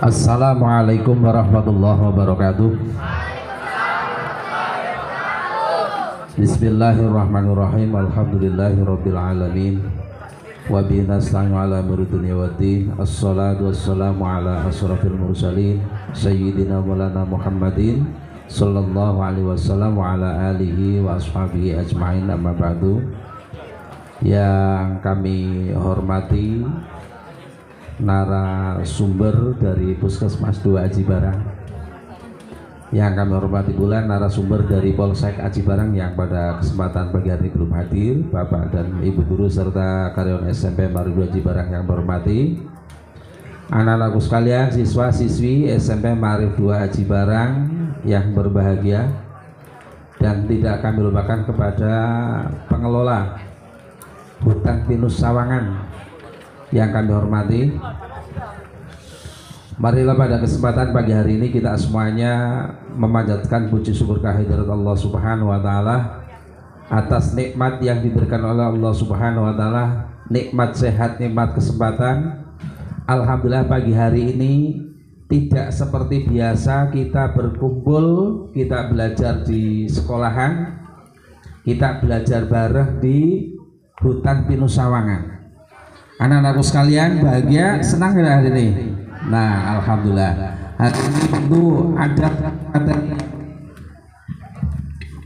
Assalamualaikum warahmatullahi wabarakatuh. Bismillahirrahmanirrahim. Alhamdulillahirabbil alamin. Wa bihi nasta'inu ala umuri dunya waddin. Assalatu wassalamu ala asrofil mursalin sayyidina maulana Muhammadin sallallahu alaihi wasallam wa ala alihi wa ashabihi ajmain, amma ba'du. Yang kami hormati narasumber dari Puskesmas 2 Aji Barang, yang kami hormati pula narasumber dari Polsek Aji Barang yang pada kesempatan pagi hari belum hadir, Bapak dan Ibu guru serta karyawan SMP Marif 2 Aji Barang yang berhormati, anak-anakku sekalian, siswa-siswi SMP Marif 2 Aji Barang yang berbahagia, dan tidak kami lupakan kepada pengelola Hutan Pinus Sawangan yang kami hormati. Marilah pada kesempatan pagi hari ini kita semuanya memanjatkan puji syukur kehadirat Allah Subhanahu wa taala atas nikmat yang diberikan oleh Allah Subhanahu wa taala, nikmat sehat, nikmat kesempatan. Alhamdulillah pagi hari ini tidak seperti biasa kita berkumpul, kita belajar di sekolahan, kita belajar bareng di Hutan Pinus Sawangan. Anak-anakku sekalian bahagia, senang ya hari ini? Nah, alhamdulillah. Hari ini tentu ada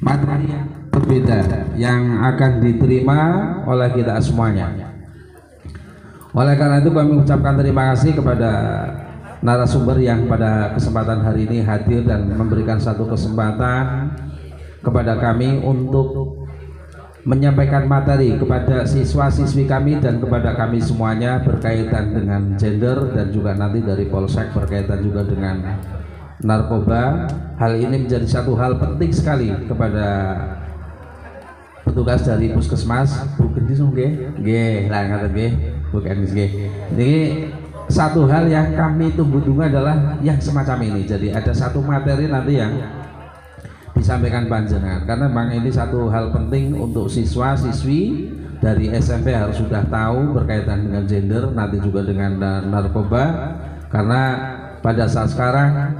materi yang berbeda yang akan diterima oleh kita semuanya. Oleh karena itu kami mengucapkan terima kasih kepada narasumber yang pada kesempatan hari ini hadir dan memberikan satu kesempatan kepada kami untuk menyampaikan materi kepada siswa-siswi kami dan kepada kami semuanya berkaitan dengan gender, dan juga nanti dari Polsek berkaitan juga dengan narkoba. Hal ini menjadi satu hal penting sekali kepada petugas dari Puskesmas. Bukan Jadi satu hal yang kami tunggu-tunggu adalah yang semacam ini. Jadi ada satu materi nanti yang disampaikan panjenengan, karena memang ini satu hal penting untuk siswa-siswi dari SMP harus sudah tahu berkaitan dengan gender, nanti juga dengan narkoba, karena pada saat sekarang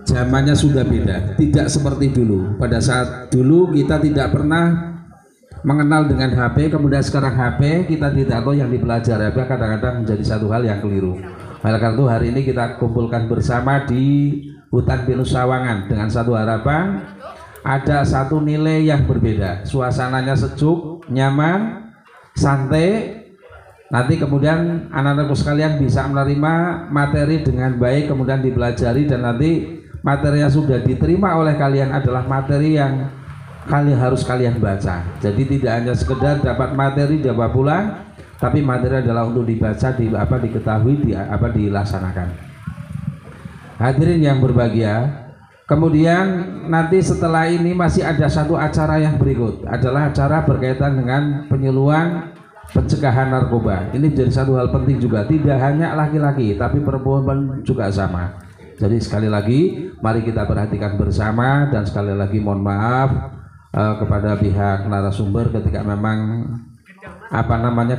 zamannya sudah beda, tidak seperti dulu. Pada saat dulu kita tidak pernah mengenal dengan HP, kemudian sekarang HP kita tidak tahu yang dipelajari apa, kadang-kadang menjadi satu hal yang keliru. Oleh karena itu hari ini kita kumpulkan bersama di Hutan Pinus Sawangan dengan satu harapan, ada satu nilai yang berbeda, suasananya sejuk, nyaman, santai. Nanti kemudian anak-anakku sekalian bisa menerima materi dengan baik, kemudian dipelajari, dan nanti materi yang sudah diterima oleh kalian adalah materi yang harus kalian baca. Jadi tidak hanya sekedar dapat materi dapat pulang, tapi materi adalah untuk dibaca, diketahui, dilaksanakan. Hadirin yang berbahagia, kemudian nanti setelah ini masih ada satu acara yang berikut, adalah acara berkaitan dengan penyuluhan pencegahan narkoba. Ini menjadi satu hal penting juga, tidak hanya laki-laki tapi perempuan juga sama. Jadi sekali lagi mari kita perhatikan bersama, dan sekali lagi mohon maaf kepada pihak narasumber ketika memang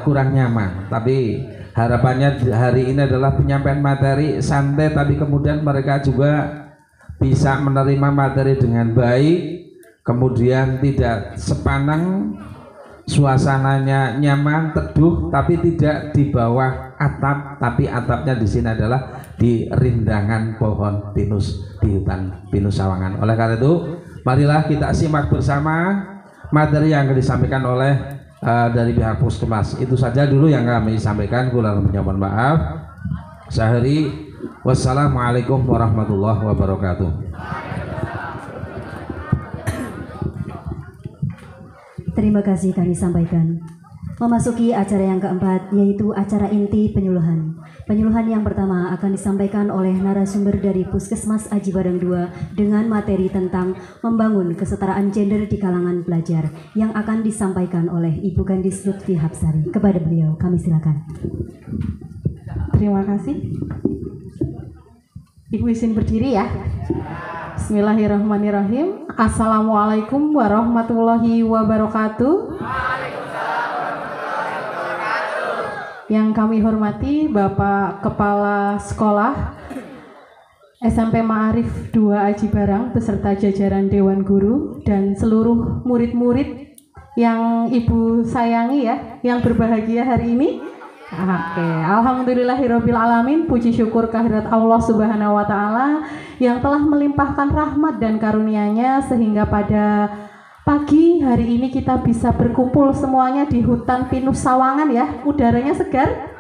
kurang nyaman, tapi harapannya hari ini adalah penyampaian materi santai, tapi kemudian mereka juga bisa menerima materi dengan baik, kemudian tidak sepanang, suasananya nyaman, teduh, tapi tidak di bawah atap, tapi atapnya di sini adalah di rindangan pohon pinus di Hutan Pinus Sawangan. Oleh karena itu, marilah kita simak bersama materi yang akan disampaikan oleh dari pihak Puskesmas. Itu saja dulu yang kami sampaikan. Kurang lebihnya mohon maaf. Sahari, wassalamualaikum warahmatullahi wabarakatuh. Terima kasih kami sampaikan. Memasuki acara yang keempat, yaitu acara inti penyuluhan. Penyuluhan yang pertama akan disampaikan oleh narasumber dari Puskesmas Aji Barang 2 dengan materi tentang membangun kesetaraan gender di kalangan pelajar, yang akan disampaikan oleh Ibu Gandis Lutfi Hapsari. Kepada beliau kami silakan. Terima kasih. Ibu izin berdiri ya. Bismillahirrahmanirrahim. Assalamualaikum warahmatullahi wabarakatuh. Yang kami hormati Bapak Kepala Sekolah SMP Ma'arif 2 Aji Barang beserta jajaran Dewan Guru dan seluruh murid-murid yang Ibu sayangi ya, yang berbahagia hari ini. Oke, alhamdulillahirabbil alamin, puji syukur kehadirat Allah Subhanahu wa taala yang telah melimpahkan rahmat dan karunia-Nya sehingga pada pagi hari ini kita bisa berkumpul semuanya di hutan pinus Sawangan ya, udaranya segar.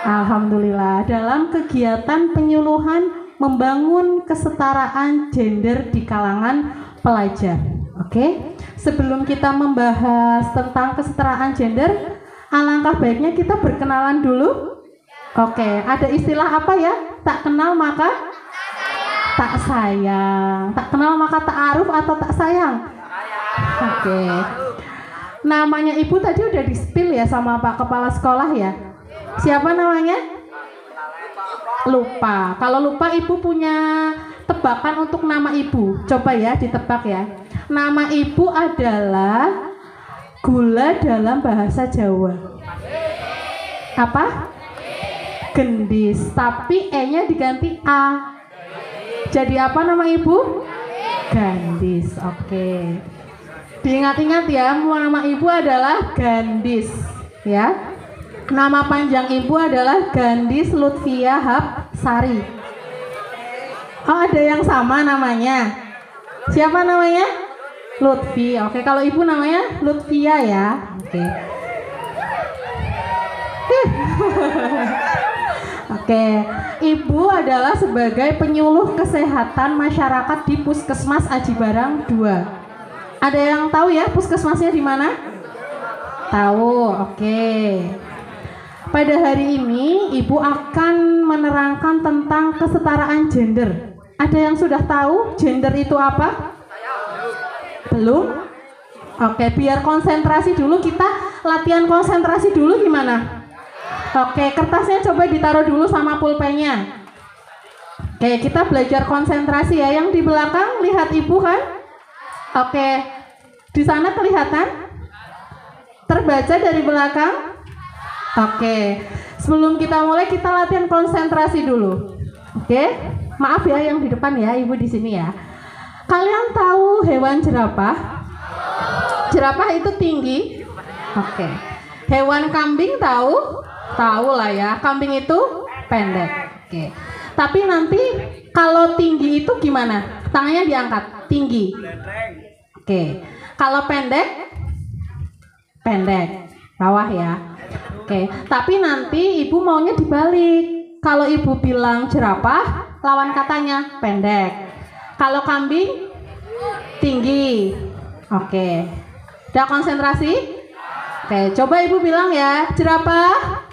Alhamdulillah, dalam kegiatan penyuluhan membangun kesetaraan gender di kalangan pelajar. Oke, sebelum kita membahas tentang kesetaraan gender, alangkah baiknya kita berkenalan dulu. Oke, ada istilah apa ya? Tak kenal maka tak sayang. Tak kenal maka tak aruf atau tak sayang? Oke. Namanya Ibu tadi udah di-spill ya sama Pak Kepala Sekolah ya. Siapa namanya? Lupa. Kalau lupa Ibu punya tebakan untuk nama Ibu. Coba ya ditebak ya. Nama Ibu adalah gula dalam bahasa Jawa. Apa? Gendis. Tapi E-nya diganti A. Jadi apa nama Ibu? Gandis. Oke. Diingat-ingat ya, nama Ibu adalah Gandis ya. Nama panjang Ibu adalah Gandis Lutfia Hapsari. Oh, ada yang sama namanya. Siapa namanya? Lutfi. Oke, kalau Ibu namanya Lutfia ya. Oke. Oke, Ibu adalah sebagai penyuluh kesehatan masyarakat di Puskesmas Aji Barang 2. Ada yang tahu ya puskesmasnya di mana? Tahu, oke. Pada hari ini Ibu akan menerangkan tentang kesetaraan gender. Ada yang sudah tahu gender itu apa? Belum? Oke, biar konsentrasi dulu, kita latihan konsentrasi dulu gimana? Oke, kertasnya coba ditaruh dulu sama pulpennya. Oke, kita belajar konsentrasi ya. Yang di belakang lihat Ibu kan? Oke, di sana kelihatan? Terbaca dari belakang? Oke, sebelum kita mulai kita latihan konsentrasi dulu. Oke, maaf ya yang di depan ya, Ibu di sini ya. Kalian tahu hewan jerapah? Jerapah itu tinggi. Oke. Hewan kambing tahu? Tahu lah ya, kambing itu pendek. Oke. Tapi nanti kalau tinggi itu gimana? Tangannya diangkat, tinggi. Oke. Kalau pendek? Pendek. Bawah ya. Oke. Tapi nanti Ibu maunya dibalik. Kalau Ibu bilang jerapah, lawan katanya pendek. Kalau kambing? Tinggi. Oke. Udah konsentrasi? Oke, coba Ibu bilang ya, jerapah.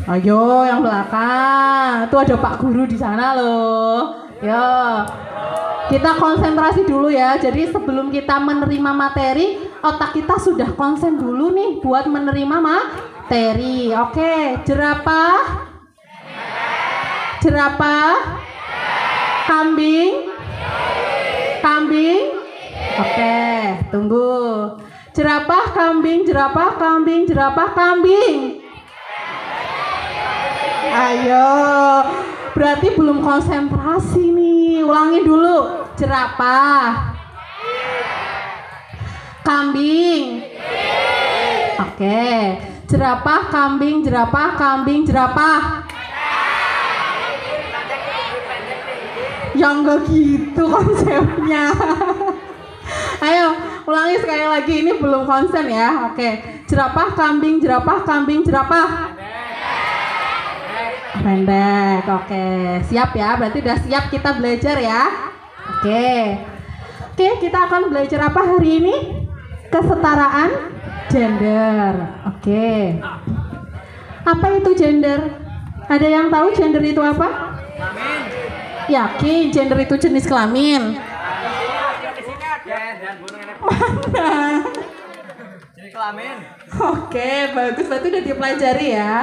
Ayo yang belakang. Tuh ada Pak Guru di sana loh. Yo. Kita konsentrasi dulu ya. Jadi sebelum kita menerima materi, otak kita sudah konsen dulu nih buat menerima materi. Oke, jerapah. Jerapah. Kambing. Kambing. Oke, tunggu. Jerapah, kambing, jerapah, kambing, jerapah, kambing. Ayo, berarti belum konsentrasi nih. Ulangi dulu. Jerapah, kambing. Oke, jerapah, kambing, jerapah, kambing, jerapah. Ya enggak gitu konsepnya. Ayo, ulangi sekali lagi. Ini belum konsen ya. Oke, jerapah, kambing, jerapah, kambing, jerapah. Pendek. Oke, siap ya. Berarti udah siap kita belajar ya. Oke, kita akan belajar apa hari ini? Kesetaraan gender. Oke. Apa itu gender? Ada yang tahu gender itu apa? Yakin gender itu jenis kelamin? Mana? Jenis kelamin. Oke, bagus. Berarti udah dipelajari ya.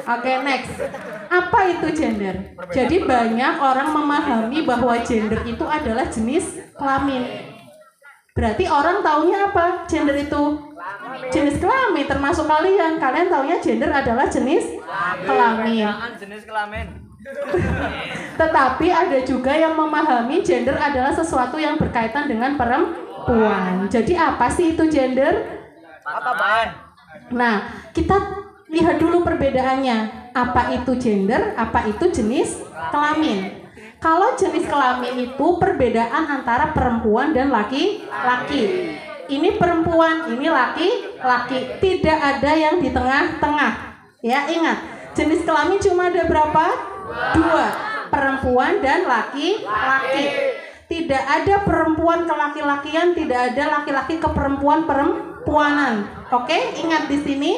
Oke, next. Apa itu gender? Jadi banyak orang memahami bahwa gender itu adalah jenis kelamin. Berarti orang taunya apa? Gender itu Jenis kelamin termasuk kalian. Kalian taunya gender adalah jenis kelamin. Jenis kelamin. Tetapi ada juga yang memahami gender adalah sesuatu yang berkaitan dengan perempuan. Jadi apa sih itu gender? Apa, Ban? Nah, kita lihat dulu perbedaannya. Apa itu gender? Apa itu jenis kelamin? Kalau jenis kelamin itu perbedaan antara perempuan dan laki-laki. Ini perempuan, ini laki-laki. Tidak ada yang di tengah-tengah. Ya, ingat. Jenis kelamin cuma ada berapa? 2. Perempuan dan laki-laki. Tidak ada perempuan ke laki-lakian, tidak ada laki-laki ke perempuan-perempuanan. Oke, ingat di sini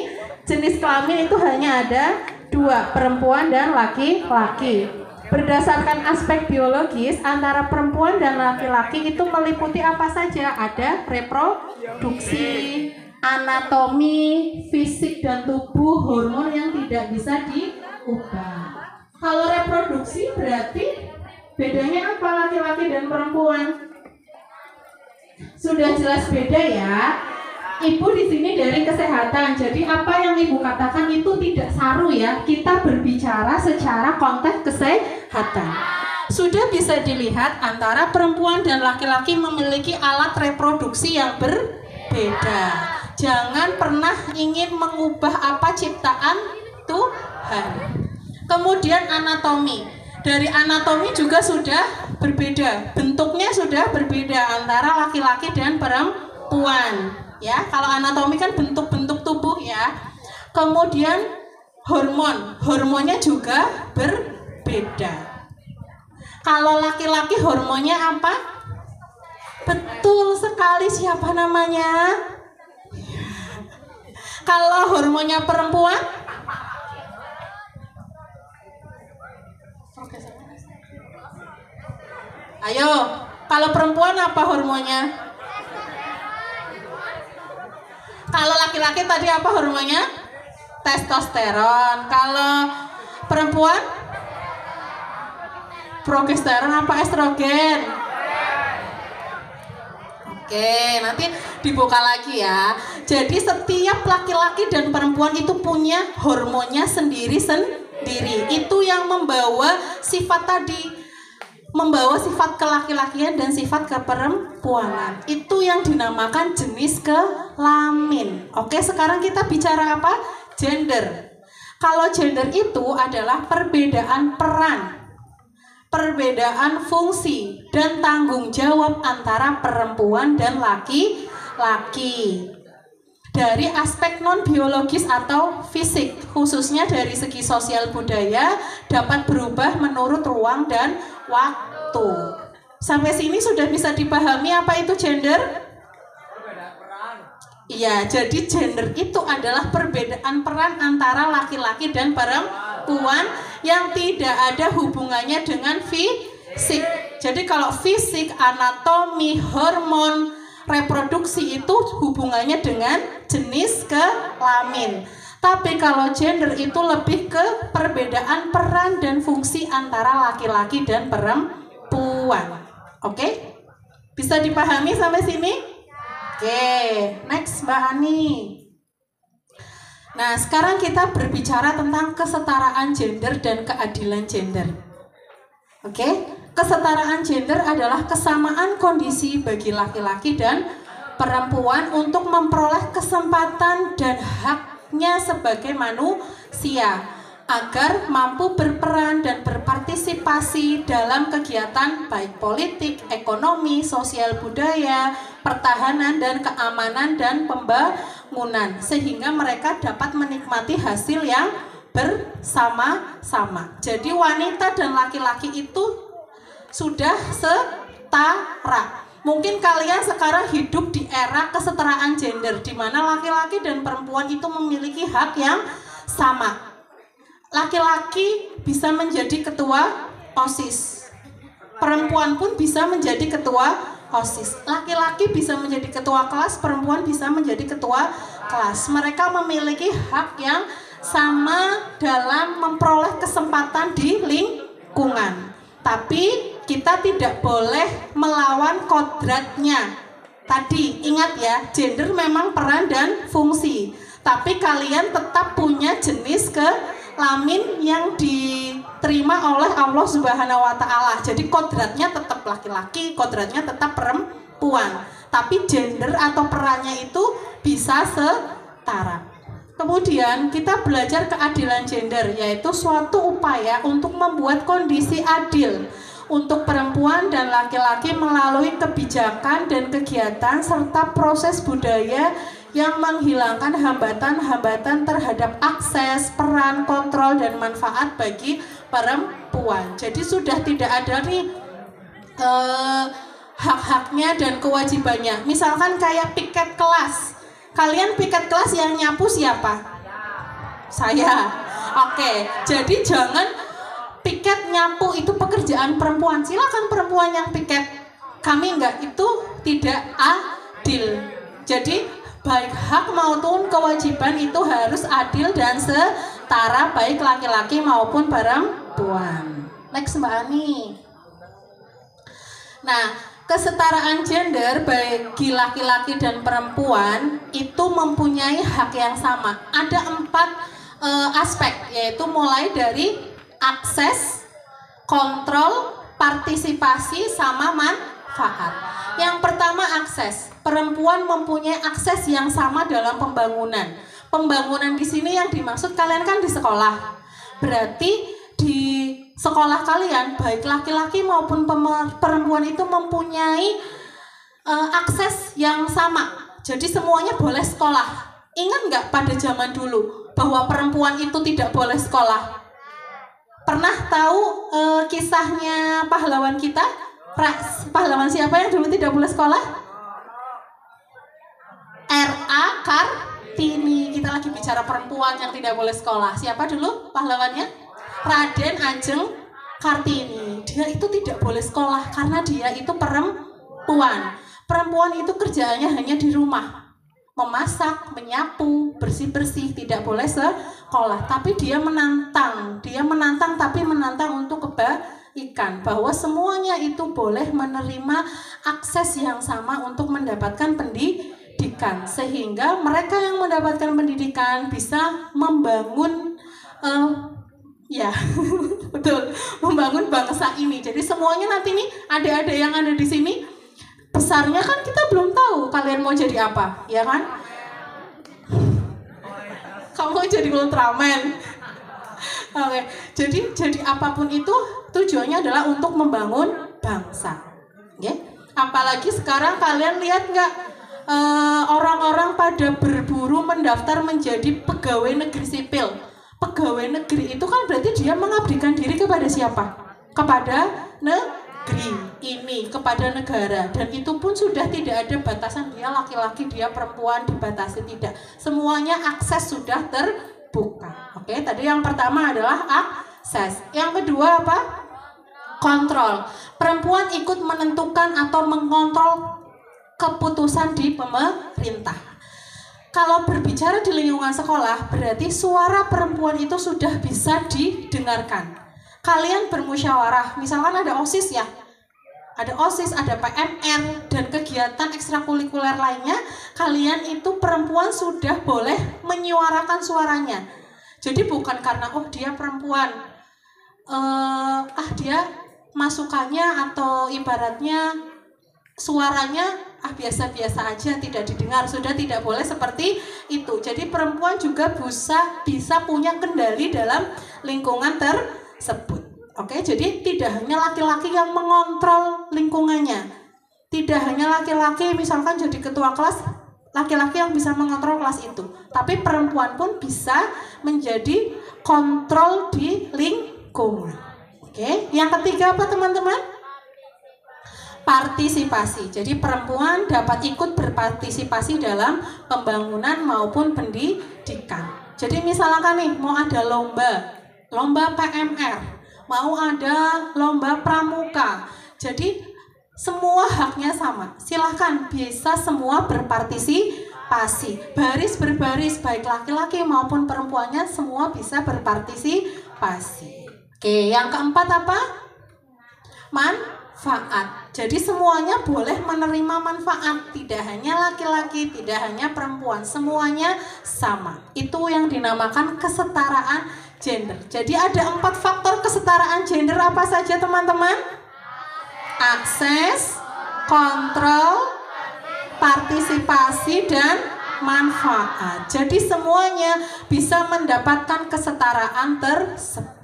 jenis kelamin itu hanya ada 2, perempuan dan laki-laki. Berdasarkan aspek biologis antara perempuan dan laki-laki itu meliputi apa saja? Ada reproduksi, anatomi, fisik dan tubuh, hormon yang tidak bisa diubah. Kalau reproduksi berarti bedanya apa laki-laki dan perempuan? Sudah jelas beda ya. Ibu di sini dari kesehatan. Jadi apa yang Ibu katakan itu tidak saru ya. Kita berbicara secara konteks kesehatan. Sudah bisa dilihat antara perempuan dan laki-laki memiliki alat reproduksi yang berbeda. Jangan pernah ingin mengubah apa ciptaan Tuhan. Kemudian anatomi. Dari anatomi juga sudah berbeda. Bentuknya sudah berbeda antara laki-laki dan perempuan. Ya, kalau anatomi kan bentuk-bentuk tubuh ya. Kemudian hormonnya juga berbeda. Kalau laki-laki hormonnya apa? Betul sekali, siapa namanya? Kalau hormonnya perempuan? Ayo, kalau perempuan apa hormonnya? Kalau laki-laki tadi apa hormonnya? Testosteron. Kalau perempuan? Progesteron apa estrogen? Oke, nanti dibuka lagi ya. Jadi setiap laki-laki dan perempuan itu punya hormonnya sendiri-sendiri. Itu yang membawa sifat tadi. Membawa sifat kelaki-lakian dan sifat keperempuanan. Itu yang dinamakan jenis kelamin. Oke, sekarang kita bicara apa? Gender. Kalau gender itu adalah perbedaan peran, perbedaan fungsi, dan tanggung jawab antara perempuan dan laki-laki. Dari aspek non-biologis atau fisik, khususnya dari segi sosial budaya, dapat berubah menurut ruang dan waktu. Sampai sini sudah bisa dipahami apa itu gender? Iya, jadi gender itu adalah perbedaan peran antara laki-laki dan perempuan yang tidak ada hubungannya dengan fisik. Jadi kalau fisik, anatomi, hormon, reproduksi itu hubungannya dengan jenis kelamin. Tapi kalau gender itu lebih ke perbedaan peran dan fungsi antara laki-laki dan perempuan. Oke? Bisa dipahami sampai sini? Oke, next Mbak Ani. Nah, sekarang kita berbicara tentang kesetaraan gender dan keadilan gender. Oke? Kesetaraan gender adalah kesamaan kondisi bagi laki-laki dan perempuan untuk memperoleh kesempatan dan haknya sebagai manusia agar mampu berperan dan berpartisipasi dalam kegiatan baik politik, ekonomi, sosial budaya, pertahanan dan keamanan dan pembangunan sehingga mereka dapat menikmati hasil yang bersama-sama. Jadi wanita dan laki-laki itu sudah setara. Mungkin kalian sekarang hidup di era kesetaraan gender di mana laki-laki dan perempuan itu memiliki hak yang sama. Laki-laki bisa menjadi ketua OSIS. Perempuan pun bisa menjadi ketua OSIS. Laki-laki bisa menjadi ketua kelas, perempuan bisa menjadi ketua kelas. Mereka memiliki hak yang sama dalam memperoleh kesempatan di lingkungan. Tapi kita tidak boleh melawan kodratnya. Tadi ingat ya, gender memang peran dan fungsi, tapi kalian tetap punya jenis kelamin yang diterima oleh Allah Subhanahu wa Ta'ala. Jadi kodratnya tetap laki-laki, kodratnya tetap perempuan, tapi gender atau perannya itu bisa setara. Kemudian kita belajar keadilan gender, yaitu suatu upaya untuk membuat kondisi adil untuk perempuan dan laki-laki melalui kebijakan dan kegiatan serta proses budaya yang menghilangkan hambatan-hambatan terhadap akses, peran, kontrol, dan manfaat bagi perempuan. Jadi sudah tidak ada nih hak-haknya dan kewajibannya. Misalkan kayak piket kelas. Kalian piket kelas yang nyapu siapa? Saya. Oke, jadi jangan piket nyapu itu pekerjaan perempuan. Silakan perempuan yang piket. Kami enggak, itu tidak adil. Jadi baik hak maupun kewajiban itu harus adil dan setara baik laki-laki maupun perempuan. Next Mbak Ani. Nah, kesetaraan gender bagi laki-laki dan perempuan itu mempunyai hak yang sama. Ada 4 aspek, yaitu mulai dari akses, kontrol, partisipasi, sama manfaat. Yang pertama akses. Perempuan mempunyai akses yang sama dalam pembangunan. Pembangunan di sini yang dimaksud kalian kan di sekolah. Berarti di sekolah kalian baik laki-laki maupun perempuan itu mempunyai akses yang sama. Jadi semuanya boleh sekolah. Ingat nggak pada zaman dulu bahwa perempuan itu tidak boleh sekolah? Pernah tahu kisahnya pahlawan kita? Pahlawan siapa yang dulu tidak boleh sekolah? R.A. Kartini. Kita lagi bicara perempuan yang tidak boleh sekolah. Siapa dulu pahlawannya? Raden Ajeng Kartini. Dia itu tidak boleh sekolah karena dia itu perempuan. Perempuan itu kerjaannya hanya di rumah. Memasak, menyapu, bersih-bersih, tidak boleh sekolah. Tapi dia menantang tapi menantang untuk kebaikan, bahwa semuanya itu boleh menerima akses yang sama untuk mendapatkan pendidikan, sehingga mereka yang mendapatkan pendidikan bisa membangun betul, membangun bangsa ini. Jadi semuanya nanti nih adik-adik yang ada di sini, besarnya kan kita belum tahu kalian mau jadi apa, ya kan? Kamu mau jadi Ultraman. Oke, jadi apapun itu tujuannya adalah untuk membangun bangsa. Oke? Apalagi sekarang kalian lihat nggak, orang-orang pada berburu mendaftar menjadi pegawai negeri sipil. Pegawai negeri itu kan berarti dia mengabdikan diri kepada siapa? Kepada negeri ini, kepada negara. Dan itu pun sudah tidak ada batasan, dia laki-laki, dia perempuan, dibatasi, tidak. Semuanya akses sudah terbuka. Oke, tadi yang pertama adalah akses. Yang kedua apa? Kontrol. Perempuan ikut menentukan atau mengontrol keputusan di pemerintah. Kalau berbicara di lingkungan sekolah, berarti suara perempuan itu sudah bisa didengarkan. Kalian bermusyawarah, misalkan ada OSIS ya, ada OSIS, ada PMR, dan kegiatan ekstrakurikuler lainnya, kalian itu perempuan sudah boleh menyuarakan suaranya. Jadi bukan karena dia perempuan, dia masukannya atau ibaratnya suaranya biasa-biasa aja, tidak didengar, sudah tidak boleh seperti itu. Jadi perempuan juga bisa punya kendali dalam lingkungan tersebut. Oke, jadi tidak hanya laki-laki yang mengontrol lingkungannya, tidak hanya laki-laki misalkan jadi ketua kelas, laki-laki yang bisa mengontrol kelas itu, tapi perempuan pun bisa menjadi kontrol di lingkungan. Oke, yang ketiga apa teman-teman? Partisipasi. Jadi perempuan dapat ikut berpartisipasi dalam pembangunan maupun pendidikan. Jadi misalkan nih mau ada lomba PMR, mau ada lomba pramuka. Jadi semua haknya sama. Silahkan bisa semua berpartisipasi. Baris berbaris baik laki-laki maupun perempuannya semua bisa berpartisipasi. Oke, yang keempat apa? Manfaat. Jadi semuanya boleh menerima manfaat, tidak hanya laki-laki, tidak hanya perempuan, semuanya sama. Itu yang dinamakan kesetaraan gender. Jadi ada 4 faktor kesetaraan gender apa saja teman-teman? Akses, kontrol, partisipasi, dan manfaat. Jadi semuanya bisa mendapatkan kesetaraan tersebut.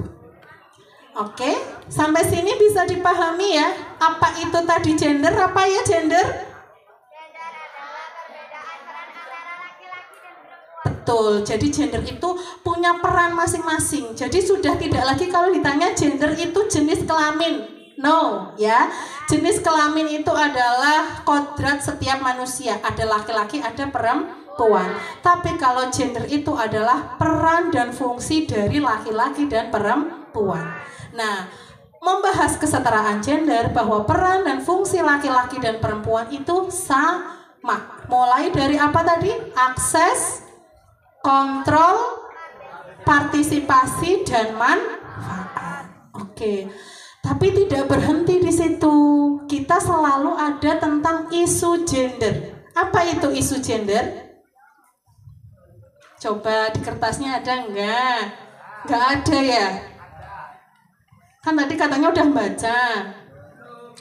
Oke, sampai sini bisa dipahami ya. Apa itu tadi gender? Apa ya gender? Betul, jadi gender itu punya peran masing-masing. Jadi sudah tidak lagi kalau ditanya gender itu jenis kelamin. No, ya. Jenis kelamin itu adalah kodrat setiap manusia. Ada laki-laki, ada perempuan. Tapi kalau gender itu adalah peran dan fungsi dari laki-laki dan perempuan. Nah, membahas kesetaraan gender bahwa peran dan fungsi laki-laki dan perempuan itu sama. Mulai dari apa tadi? Akses, kontrol, partisipasi, dan manfaat. Oke. Tapi tidak berhenti di situ. Kita selalu ada tentang isu gender. Apa itu isu gender? Coba di kertasnya ada enggak? Enggak ada ya? Kan tadi katanya udah baca.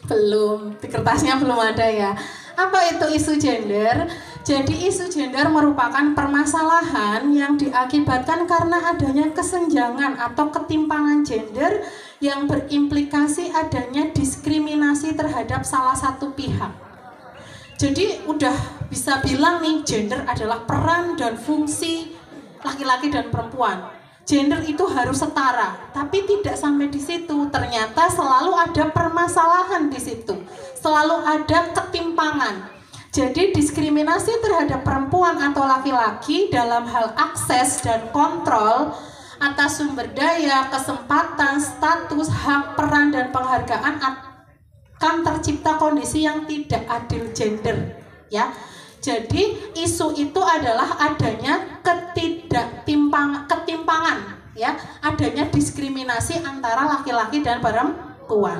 Belum, di kertasnya belum ada ya. Apa itu isu gender? Jadi isu gender merupakan permasalahan yang diakibatkan karena adanya kesenjangan atau ketimpangan gender yang berimplikasi adanya diskriminasi terhadap salah satu pihak. Jadi udah bisa bilang nih, gender adalah peran dan fungsi laki-laki dan perempuan. Gender itu harus setara, tapi tidak sampai di situ. Ternyata selalu ada permasalahan di situ, selalu ada ketimpangan. Jadi diskriminasi terhadap perempuan atau laki-laki dalam hal akses dan kontrol atas sumber daya, kesempatan, status, hak, peran, dan penghargaan akan tercipta kondisi yang tidak adil gender, ya. Jadi isu itu adalah adanya ketimpangan, ya, adanya diskriminasi antara laki-laki dan perempuan.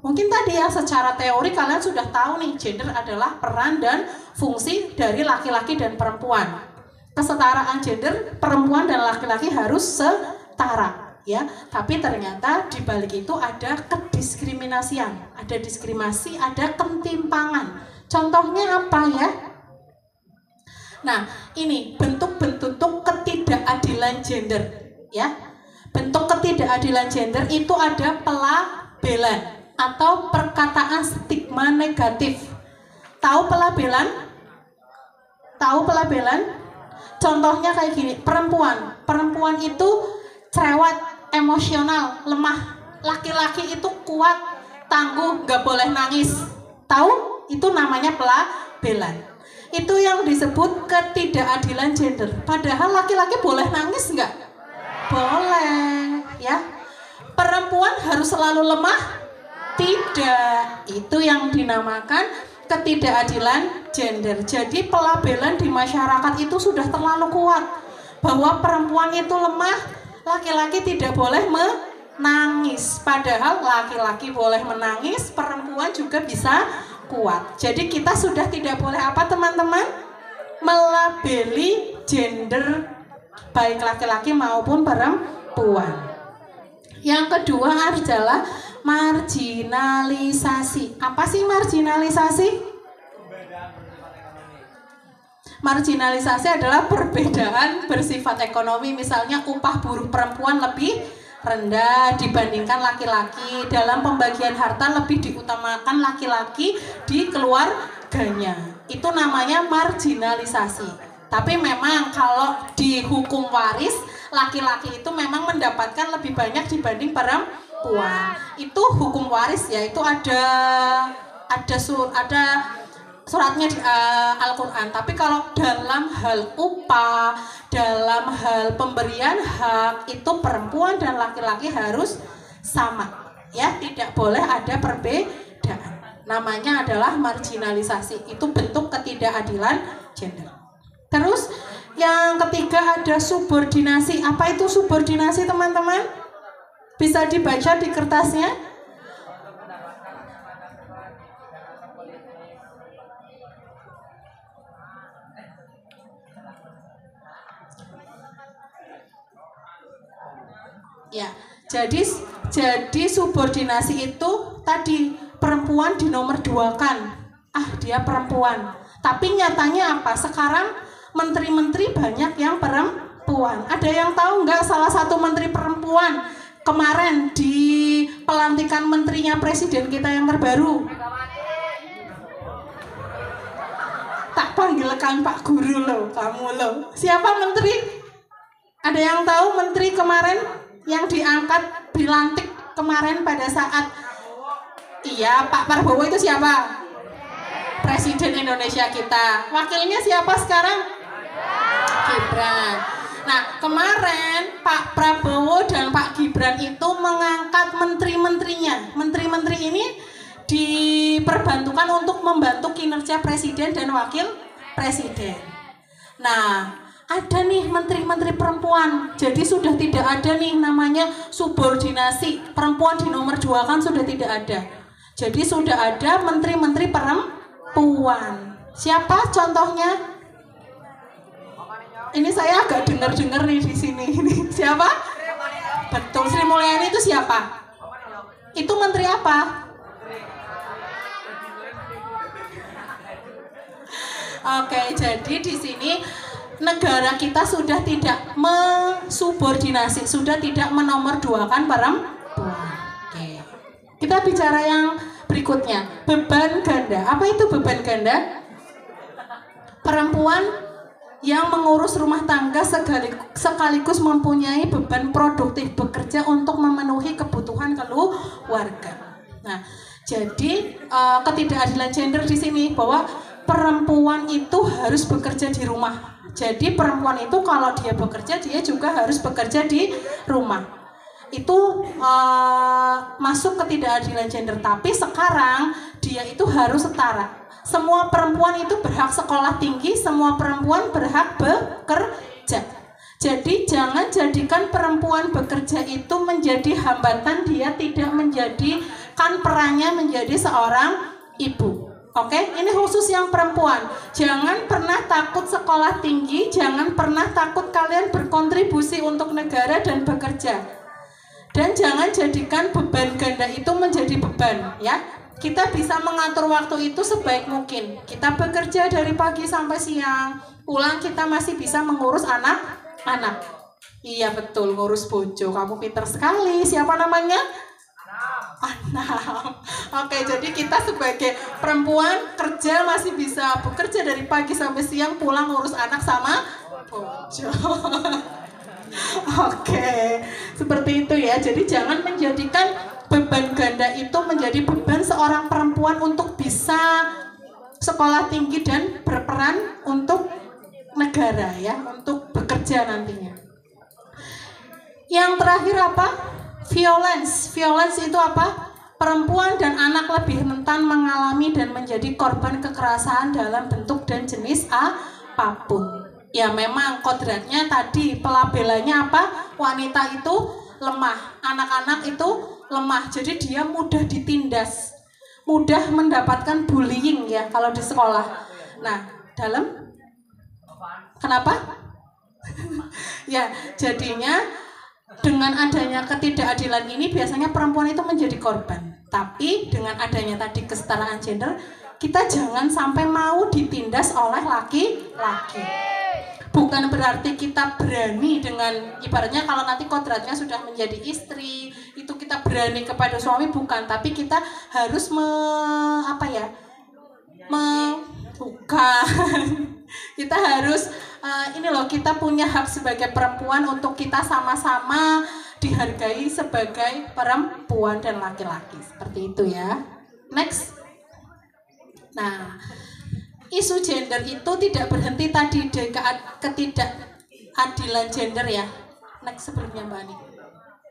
Mungkin tadi ya secara teori kalian sudah tahu nih, gender adalah peran dan fungsi dari laki-laki dan perempuan. Kesetaraan gender, perempuan dan laki-laki harus setara, ya. Tapi ternyata di balik itu ada kediskriminasian, ada diskriminasi, ada ketimpangan. Contohnya apa ya? Nah, ini bentuk-bentuk ketidakadilan gender, ya. Bentuk ketidakadilan gender itu ada pelabelan atau perkataan stigma negatif. Tahu pelabelan? Tahu pelabelan? Contohnya kayak gini, perempuan itu cerewet, emosional, lemah. Laki-laki itu kuat, tangguh, nggak boleh nangis. Tahu? Itu namanya pelabelan. Itu yang disebut ketidakadilan gender. Padahal laki-laki boleh nangis nggak? Boleh, ya. Perempuan harus selalu lemah? Tidak. Itu yang dinamakan ketidakadilan gender. Jadi pelabelan di masyarakat itu sudah terlalu kuat bahwa perempuan itu lemah, laki-laki tidak boleh menangis. Padahal laki-laki boleh menangis, perempuan juga bisa kuat. Jadi kita sudah tidak boleh apa teman-teman? Melabeli gender baik laki-laki maupun perempuan. Yang kedua adalah marginalisasi. Apa sih marginalisasi? Marginalisasi adalah perbedaan bersifat ekonomi. Misalnya upah buruh perempuan lebih rendah dibandingkan laki-laki. Dalam pembagian harta lebih diutamakan laki-laki di keluarganya. Itu namanya marginalisasi. Tapi memang kalau di hukum waris, laki-laki itu memang mendapatkan lebih banyak dibanding perempuan. Itu hukum waris ya, itu ada suratnya di Al-Quran. Tapi kalau dalam hal upah, dalam hal pemberian hak, itu perempuan dan laki-laki harus sama, ya, tidak boleh ada perbedaan. Namanya adalah marginalisasi. Itu bentuk ketidakadilan gender. Terus yang ketiga ada subordinasi. Apa itu subordinasi teman-teman? Bisa dibaca di kertasnya. Ya, jadi subordinasi itu tadi perempuan di nomor 2 kan. Dia perempuan. Tapi nyatanya apa? Sekarang menteri-menteri banyak yang perempuan. Ada yang tahu nggak salah satu menteri perempuan kemarin di pelantikan menterinya presiden kita yang terbaru? Tak panggilkan Pak Guru loh, kamu loh. Siapa menteri? Ada yang tahu menteri kemarin yang diangkat, dilantik kemarin pada saat Pak Prabowo itu siapa? Presiden Indonesia kita. Wakilnya siapa sekarang? Gibran. Nah, kemarin Pak Prabowo dan Pak Gibran itu mengangkat menteri-menterinya. Menteri-menteri ini diperbantukan untuk membantu kinerja presiden dan wakil presiden. Nah, ada nih menteri-menteri perempuan. Jadi sudah tidak ada nih namanya subordinasi. Perempuan di nomor 2 kan sudah tidak ada. Jadi sudah ada menteri-menteri perempuan. Siapa contohnya? Ini saya agak dengar-dengar nih di sini. Siapa? Betul, Sri Mulyani itu siapa? Itu menteri apa? Oke, jadi di sini negara kita sudah tidak mensubordinasi, sudah tidak menomorduakan perempuan. Oke. Kita bicara yang berikutnya, beban ganda. Apa itu beban ganda? Perempuan yang mengurus rumah tangga sekaligus mempunyai beban produktif bekerja untuk memenuhi kebutuhan keluarga. Nah, jadi ketidakadilan gender di sini bahwa perempuan itu harus bekerja di rumah. Jadi perempuan itu kalau dia bekerja, dia juga harus bekerja di rumah. Itu masuk ketidakadilan gender. Tapi sekarang dia itu harus setara. Semua perempuan itu berhak sekolah tinggi, semua perempuan berhak bekerja. Jadi jangan jadikan perempuan bekerja itu menjadi hambatan dia tidak menjadikan perannya menjadi seorang ibu. Oke, ini khusus yang perempuan. Jangan pernah takut sekolah tinggi, jangan pernah takut kalian berkontribusi untuk negara dan bekerja. Dan jangan jadikan beban ganda itu menjadi beban, ya. Kita bisa mengatur waktu itu sebaik mungkin. Kita bekerja dari pagi sampai siang, pulang kita masih bisa mengurus anak-anak. Iya betul, ngurus bojo. Kamu pinter sekali. Siapa namanya? Anam. Oke, jadi kita sebagai perempuan kerja masih bisa bekerja dari pagi sampai siang, pulang ngurus anak sama bojo. Oke, seperti itu ya. Jadi jangan menjadikan beban ganda itu menjadi beban seorang perempuan untuk bisa sekolah tinggi dan berperan untuk negara ya, untuk bekerja nantinya. Yang terakhir apa? Violence. Violence itu apa? Perempuan dan anak lebih rentan mengalami dan menjadi korban kekerasan dalam bentuk dan jenis apapun. Ya memang kodratnya tadi pelabelannya apa? Wanita itu lemah, anak-anak itu lemah, jadi dia mudah ditindas, mudah mendapatkan bullying ya kalau di sekolah. Nah, kenapa? Ya, jadinya dengan adanya ketidakadilan ini biasanya perempuan itu menjadi korban. Tapi dengan adanya tadi kesetaraan gender, kita jangan sampai mau ditindas oleh laki-laki. Bukan berarti kita berani dengan, ibaratnya kalau nanti kodratnya sudah menjadi istri, itu kita berani kepada suami, bukan. Tapi kita harus kita harus kita punya hak sebagai perempuan untuk kita sama-sama dihargai sebagai perempuan dan laki-laki. Seperti itu ya. Next. Nah, isu gender itu tidak berhenti tadi di ketidakadilan gender ya. Next sebelumnya Mbak Ani.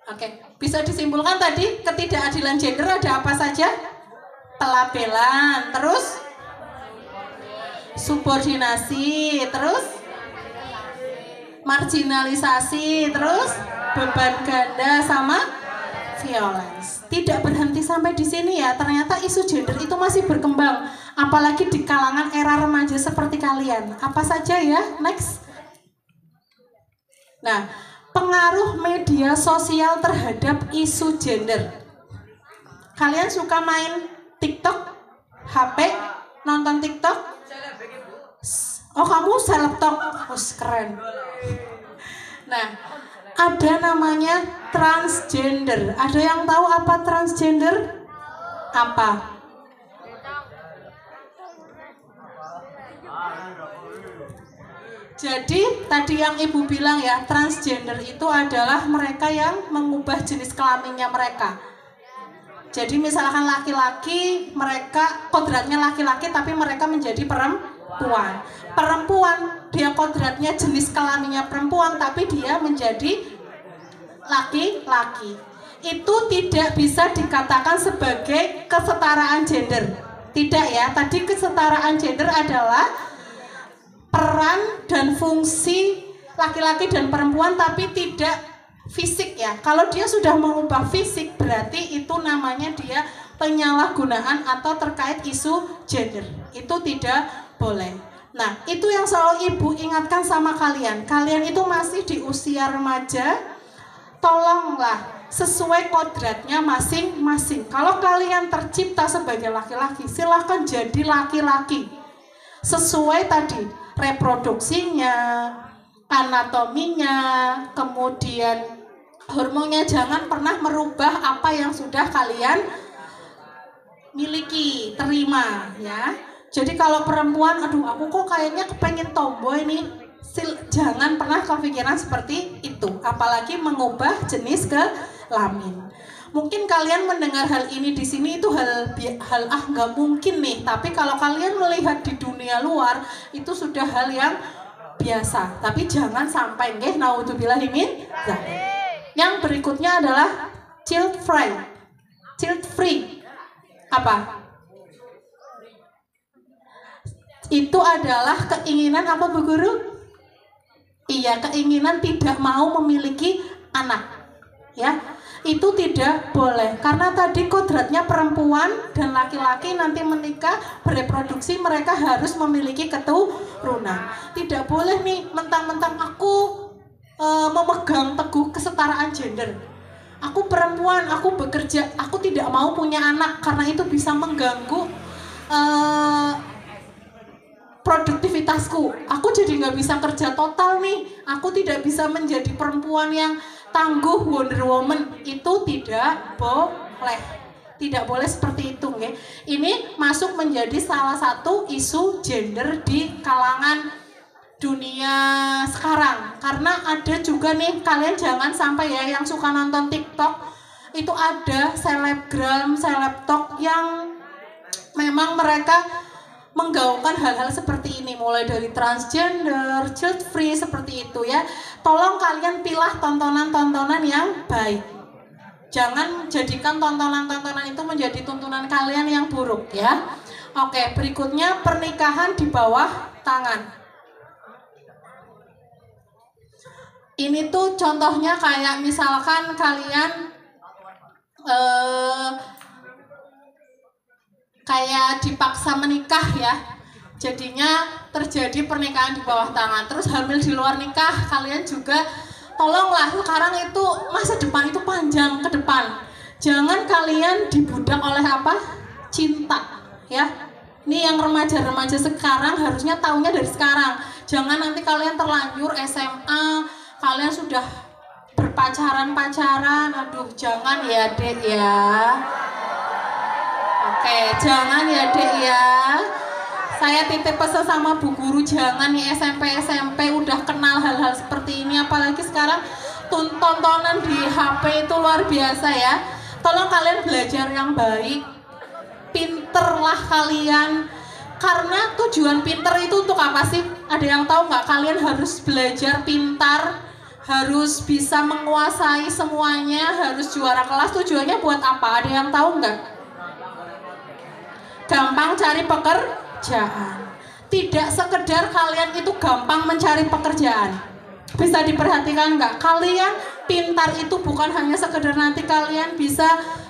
Oke, bisa disimpulkan tadi ketidakadilan gender ada apa saja? Pelabelan, terus subordinasi, terus marginalisasi, terus beban ganda sama violence. Tidak berhenti sampai di sini ya. Ternyata isu gender itu masih berkembang, apalagi di kalangan era remaja seperti kalian. Apa saja ya? Next. Nah, pengaruh media sosial terhadap isu gender. Kalian suka main TikTok, HP, nonton TikTok? Oh, kamu selebtok, keren. Nah, ada namanya transgender. Ada yang tahu apa transgender? Apa? Jadi tadi yang ibu bilang ya, transgender itu adalah mereka yang mengubah jenis kelaminnya mereka. Jadi misalkan laki-laki, mereka kodratnya laki-laki tapi mereka menjadi perempuan. Perempuan, dia kodratnya jenis kelaminnya perempuan tapi dia menjadi laki-laki. Itu tidak bisa dikatakan sebagai kesetaraan gender. Tidak ya, tadi kesetaraan gender adalah peran dan fungsi laki-laki dan perempuan tapi tidak fisik ya. Kalau dia sudah mengubah fisik berarti itu namanya dia penyalahgunaan atau terkait isu gender. Itu tidak boleh. Nah, itu yang selalu ibu ingatkan sama kalian. Kalian itu masih di usia remaja. Tolonglah sesuai kodratnya masing-masing. Kalau kalian tercipta sebagai laki-laki, silahkan jadi laki-laki. Sesuai tadi reproduksinya, anatominya, kemudian hormonnya. Jangan pernah merubah apa yang sudah kalian miliki, terima ya. Jadi kalau perempuan, aduh aku kok kayaknya kepengen tomboy nih, jangan pernah kepikiran seperti itu, apalagi mengubah jenis kelamin. Mungkin kalian mendengar hal ini di sini itu hal nggak mungkin nih, tapi kalau kalian melihat di dunia luar itu sudah hal yang biasa. Tapi jangan sampai nggih, naudzubillah min dzalik. Yang berikutnya adalah child free. Child free apa? Itu adalah keinginan apa Bu Guru? Iya, keinginan tidak mau memiliki anak. Ya, itu tidak boleh karena tadi kodratnya perempuan dan laki-laki nanti menikah bereproduksi, mereka harus memiliki keturunan. Tidak boleh nih mentang-mentang aku memegang teguh kesetaraan gender. Aku perempuan, aku bekerja, aku tidak mau punya anak karena itu bisa mengganggu produktivitasku. Aku jadi nggak bisa kerja total nih. Aku tidak bisa menjadi perempuan yang tangguh Wonder Woman. Itu tidak boleh. Tidak boleh seperti itu, nggih. Ini masuk menjadi salah satu isu gender di kalangan dunia sekarang. Karena ada juga nih, kalian jangan sampai ya yang suka nonton TikTok, itu ada selebgram, selebtok yang memang mereka menggaungkan hal-hal seperti ini, mulai dari transgender, child free seperti itu ya. Tolong kalian pilah tontonan-tontonan yang baik. Jangan jadikan tontonan-tontonan itu menjadi tuntunan kalian yang buruk ya. Oke, berikutnya pernikahan di bawah tangan. Ini tuh contohnya kayak misalkan kalian kayak dipaksa menikah ya, jadinya terjadi pernikahan di bawah tangan, terus hamil di luar nikah. Kalian juga tolonglah, sekarang itu masa depan itu panjang ke depan, jangan kalian dibudak oleh apa? Cinta ya. Ini yang remaja-remaja sekarang harusnya tahunya dari sekarang, jangan nanti kalian terlanjur SMA, kalian sudah berpacaran-pacaran, aduh jangan ya Dek ya. Oke, jangan ya Dek ya. Saya titip pesan sama Bu Guru, jangan nih SMP udah kenal hal-hal seperti ini. Apalagi sekarang tontonan di HP itu luar biasa ya. Tolong kalian belajar yang baik, pinterlah kalian. Karena tujuan pinter itu untuk apa sih? Ada yang tahu nggak? Kalian harus belajar pintar, harus bisa menguasai semuanya, harus juara kelas. Tujuannya buat apa? Ada yang tahu nggak? Gampang cari pekerjaan. Tidak sekedar kalian itu gampang mencari pekerjaan. Bisa diperhatikan nggak? Kalian pintar itu bukan hanya sekedar nanti kalian bisa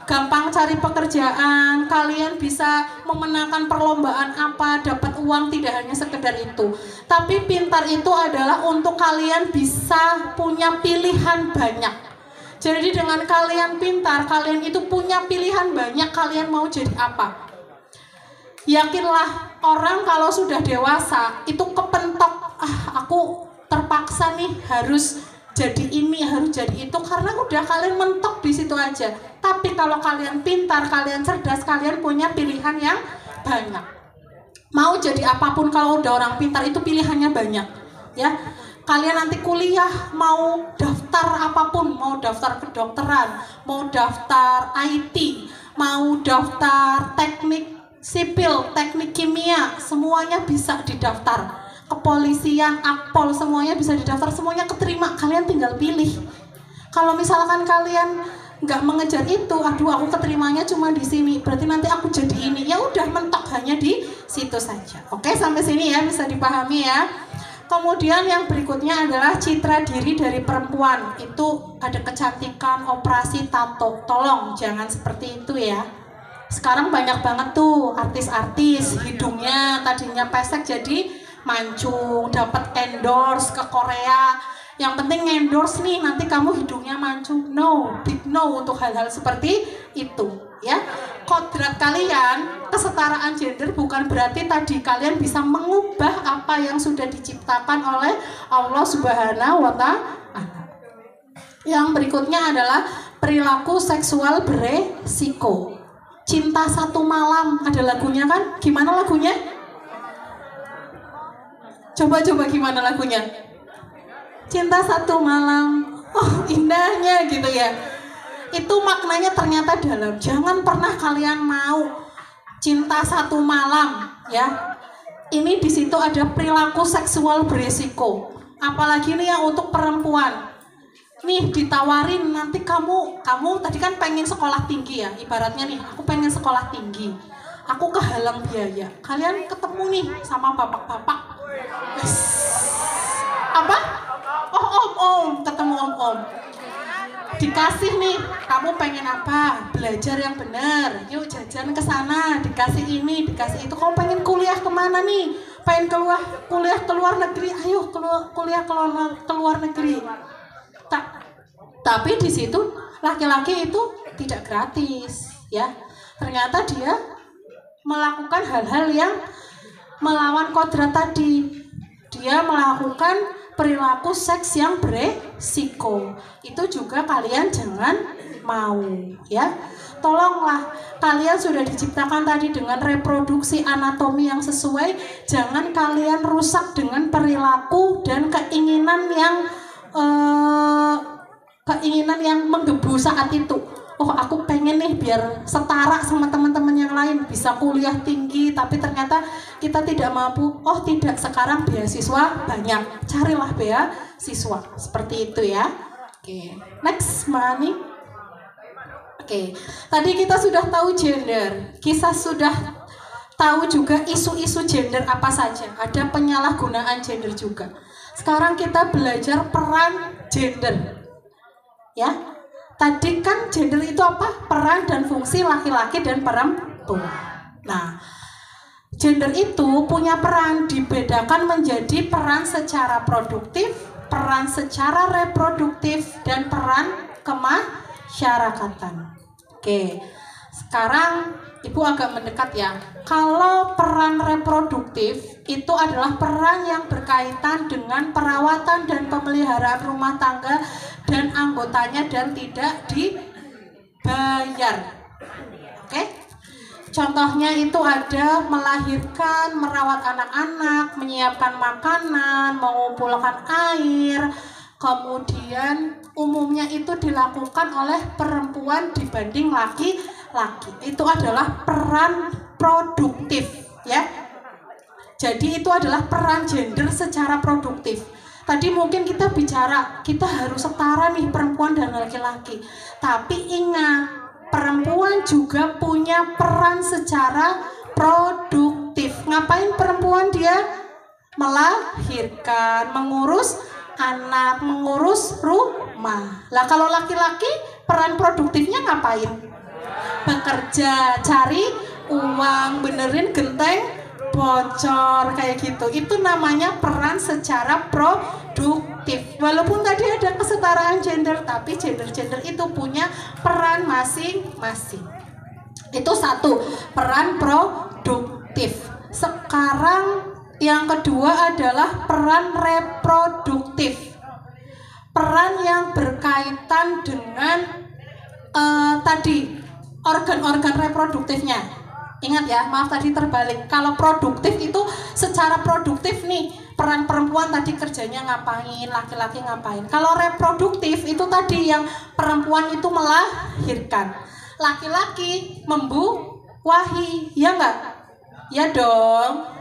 gampang cari pekerjaan, kalian bisa memenangkan perlombaan apa, dapat uang, tidak hanya sekedar itu. Tapi pintar itu adalah untuk kalian bisa punya pilihan banyak. Jadi dengan kalian pintar, kalian itu punya pilihan banyak, kalian mau jadi apa. Yakinlah orang kalau sudah dewasa itu kepentok, aku terpaksa nih harus jadi ini, harus jadi itu, karena udah kalian mentok di situ aja. Tapi kalau kalian pintar, kalian cerdas, kalian punya pilihan yang banyak. Mau jadi apapun kalau udah orang pintar itu pilihannya banyak, ya. Kalian nanti kuliah mau daftar apapun, mau daftar kedokteran, mau daftar IT, mau daftar teknik sipil, teknik kimia, semuanya bisa didaftar. Kepolisian, akpol, semuanya bisa didaftar, semuanya keterima, kalian tinggal pilih. Kalau misalkan kalian nggak mengejar itu, aduh aku keterimanya cuma di sini, berarti nanti aku jadi ini, ya udah mentok hanya di situ saja. Oke, sampai sini ya, bisa dipahami ya. Kemudian yang berikutnya adalah citra diri dari perempuan. Itu ada kecantikan, operasi tato. Tolong jangan seperti itu ya. Sekarang banyak banget tuh artis-artis hidungnya tadinya pesek jadi mancung, dapat endorse ke Korea. Yang penting endorse nih, nanti kamu hidungnya mancung. No, big no untuk hal-hal seperti itu ya. Kodrat kalian, kesetaraan gender bukan berarti tadi kalian bisa mengubah apa yang sudah diciptakan oleh Allah Subhanahu wa Ta'ala. Yang berikutnya adalah perilaku seksual beresiko. Cinta Satu Malam, ada lagunya kan? Gimana lagunya? Coba gimana lagunya? Cinta Satu Malam, oh indahnya gitu ya. Itu maknanya ternyata dalam. Jangan pernah kalian mau cinta satu malam ya. Ini di situ ada perilaku seksual beresiko. Apalagi nih yang untuk perempuan. Nih ditawarin nanti kamu tadi kan pengen sekolah tinggi ya, ibaratnya nih aku pengen sekolah tinggi, aku kehalang biaya, kalian ketemu nih sama bapak-bapak, apa? Oh om, ketemu om, dikasih nih, kamu pengen apa? Belajar yang benar, yuk jajan ke sana, dikasih ini, dikasih itu. Kamu pengen kuliah kemana nih? Pengen kuliah ke luar negeri, ayo kuliah ke luar negeri. Tapi di situ laki-laki itu tidak gratis, ya. Ternyata dia melakukan hal-hal yang melawan kodrat tadi. Dia melakukan perilaku seks yang beresiko. Itu juga kalian jangan mau, ya. Tolonglah, kalian sudah diciptakan tadi dengan reproduksi anatomi yang sesuai. Jangan kalian rusak dengan perilaku dan keinginan yang menggebu saat itu. Oh, aku pengen nih biar setara sama teman-teman yang lain, bisa kuliah tinggi, tapi ternyata kita tidak mampu. Oh tidak, sekarang beasiswa banyak, carilah beasiswa. Seperti itu ya. Oke, next Mani. Oke, tadi kita sudah tahu gender, kita sudah tahu juga isu-isu gender apa saja. Ada penyalahgunaan gender juga. Sekarang kita belajar peran gender. Ya, tadi kan gender itu apa? Peran dan fungsi laki-laki dan perempuan. Nah, gender itu punya peran, dibedakan menjadi peran secara produktif, peran secara reproduktif, dan peran kemasyarakatan. Oke, sekarang Ibu agak mendekat ya. Kalau peran reproduktif itu adalah peran yang berkaitan dengan perawatan dan pemeliharaan rumah tangga dan anggotanya dan tidak dibayar. Oke? Contohnya itu ada melahirkan, merawat anak-anak, menyiapkan makanan, mengumpulkan air. Kemudian umumnya itu dilakukan oleh perempuan dibanding laki-laki. Itu adalah peran produktif, ya. Jadi itu adalah peran gender secara produktif. Tadi mungkin kita bicara, kita harus setara nih perempuan dan laki-laki. Tapi ingat, perempuan juga punya peran secara produktif. Ngapain perempuan? Dia melahirkan, mengurus anak, mengurus rumah. Lah kalau laki-laki peran produktifnya ngapain? bekerja, cari uang, benerin genteng bocor kayak gitu. Itu namanya peran secara produktif. Walaupun tadi ada kesetaraan gender, tapi gender-gender itu punya peran masing-masing. Itu satu, peran produktif. Sekarang yang kedua adalah peran reproduktif. Peran yang berkaitan dengan tadi organ-organ reproduktifnya. Ingat ya, maaf tadi terbalik. Kalau produktif itu secara produktif nih, peran perempuan tadi kerjanya ngapain, laki-laki ngapain. Kalau reproduktif itu tadi yang perempuan itu melahirkan, laki-laki membuahi, ya enggak? Ya dong.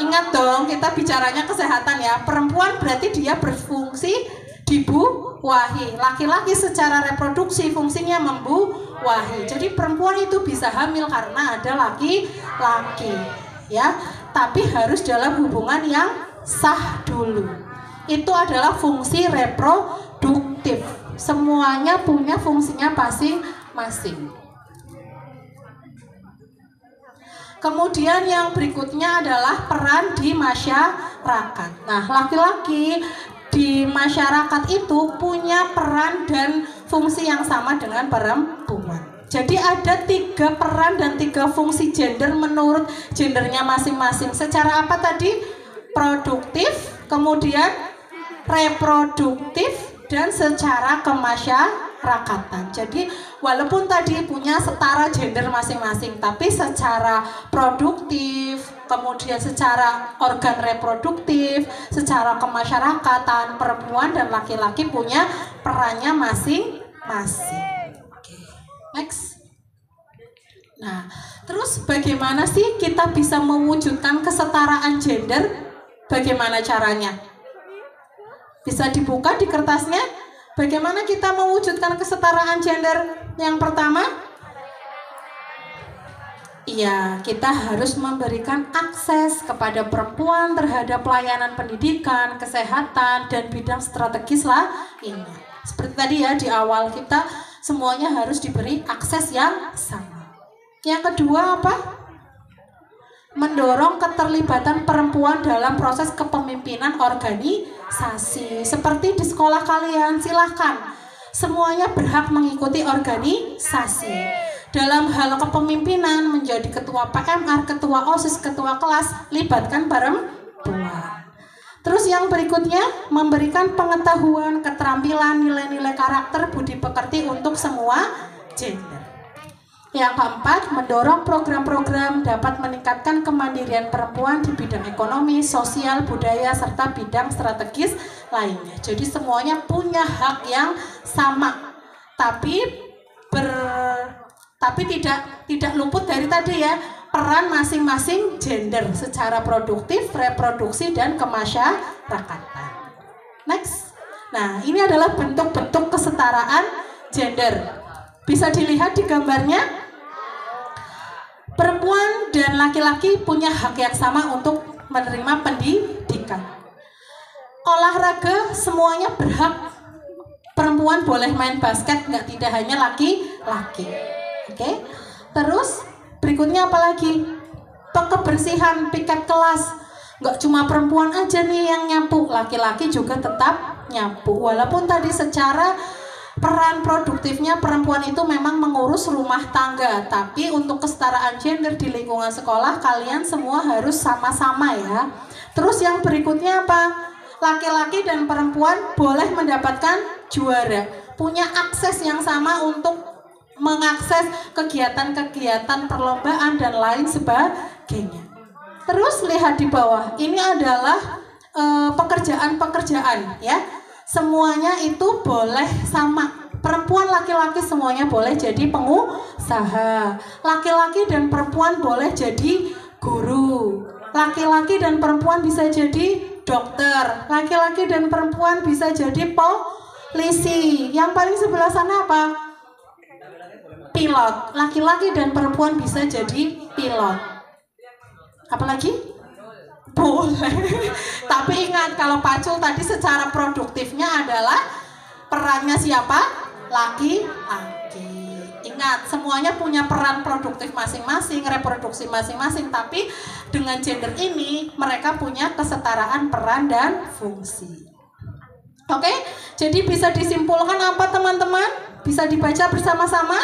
Ingat dong, kita bicaranya kesehatan ya. Perempuan berarti dia berfungsi dibuahi. Laki-laki secara reproduksi fungsinya membuahi. Jadi perempuan itu bisa hamil karena ada laki-laki, ya. Tapi harus dalam hubungan yang sah dulu. Itu adalah fungsi reproduktif. Semuanya punya fungsinya masing-masing. Kemudian yang berikutnya adalah peran di masyarakat. Nah, laki-laki di masyarakat itu punya peran dan fungsi yang sama dengan perempuan. Jadi ada 3 peran dan 3 fungsi gender menurut gendernya masing-masing. Secara apa tadi? Produktif, kemudian reproduktif, dan secara kemasyarakatan. Jadi walaupun tadi punya setara gender masing-masing, tapi secara produktif, kemudian secara organ reproduktif, secara kemasyarakatan, perempuan dan laki-laki punya perannya masing-masing. Oke, next. Nah, terus bagaimana sih kita bisa mewujudkan kesetaraan gender? Bagaimana caranya? Bisa dibuka di kertasnya. Bagaimana kita mewujudkan kesetaraan gender? Yang pertama, iya, kita harus memberikan akses kepada perempuan terhadap pelayanan pendidikan, kesehatan, dan bidang strategis lainnya. Seperti tadi ya di awal, kita semuanya harus diberi akses yang sama. Yang kedua apa? Mendorong keterlibatan perempuan dalam proses kepemimpinan organisasi. Seperti di sekolah kalian, silahkan. Semuanya berhak mengikuti organisasi. Dalam hal kepemimpinan, menjadi ketua PMR, ketua OSIS, ketua kelas, libatkan perempuan. Terus yang berikutnya, memberikan pengetahuan, keterampilan, nilai-nilai karakter, budi pekerti untuk semua gender. Yang keempat, mendorong program-program dapat meningkatkan kemandirian perempuan di bidang ekonomi, sosial, budaya, serta bidang strategis lainnya. Jadi semuanya punya hak yang sama, tapi tidak luput dari tadi ya, peran masing-masing gender secara produktif, reproduksi, dan kemasyarakatan. Next. Nah, ini adalah bentuk-bentuk kesetaraan gender. Bisa dilihat di gambarnya. Perempuan dan laki-laki punya hak yang sama untuk menerima pendidikan. Olahraga semuanya berhak. Perempuan boleh main basket, tidak hanya laki-laki. Oke. Terus berikutnya apa lagi? Kebersihan, piket kelas. Nggak cuma perempuan aja nih yang nyapu, laki-laki juga tetap nyapu. Walaupun tadi secara peran produktifnya perempuan itu memang mengurus rumah tangga, tapi untuk kesetaraan gender di lingkungan sekolah kalian semua harus sama-sama ya. Terus yang berikutnya apa? Laki-laki dan perempuan boleh mendapatkan juara, punya akses yang sama untuk mengakses kegiatan-kegiatan perlombaan dan lain sebagainya. Terus lihat di bawah, ini adalah pekerjaan-pekerjaan ya. Semuanya itu boleh sama. Perempuan, laki-laki semuanya boleh jadi pengusaha. Laki-laki dan perempuan boleh jadi guru. Laki-laki dan perempuan bisa jadi dokter. Laki-laki dan perempuan bisa jadi polisi. Yang paling sebelah sana apa? Pilot. Laki-laki dan perempuan bisa jadi pilot. Apalagi? Boleh. Tapi ingat, kalau Pacul tadi secara produktifnya adalah perannya siapa? Laki-laki. Ingat, semuanya punya peran produktif masing-masing, reproduksi masing-masing, tapi dengan gender ini mereka punya kesetaraan peran dan fungsi. Oke, jadi bisa disimpulkan apa teman-teman? Bisa dibaca bersama-sama?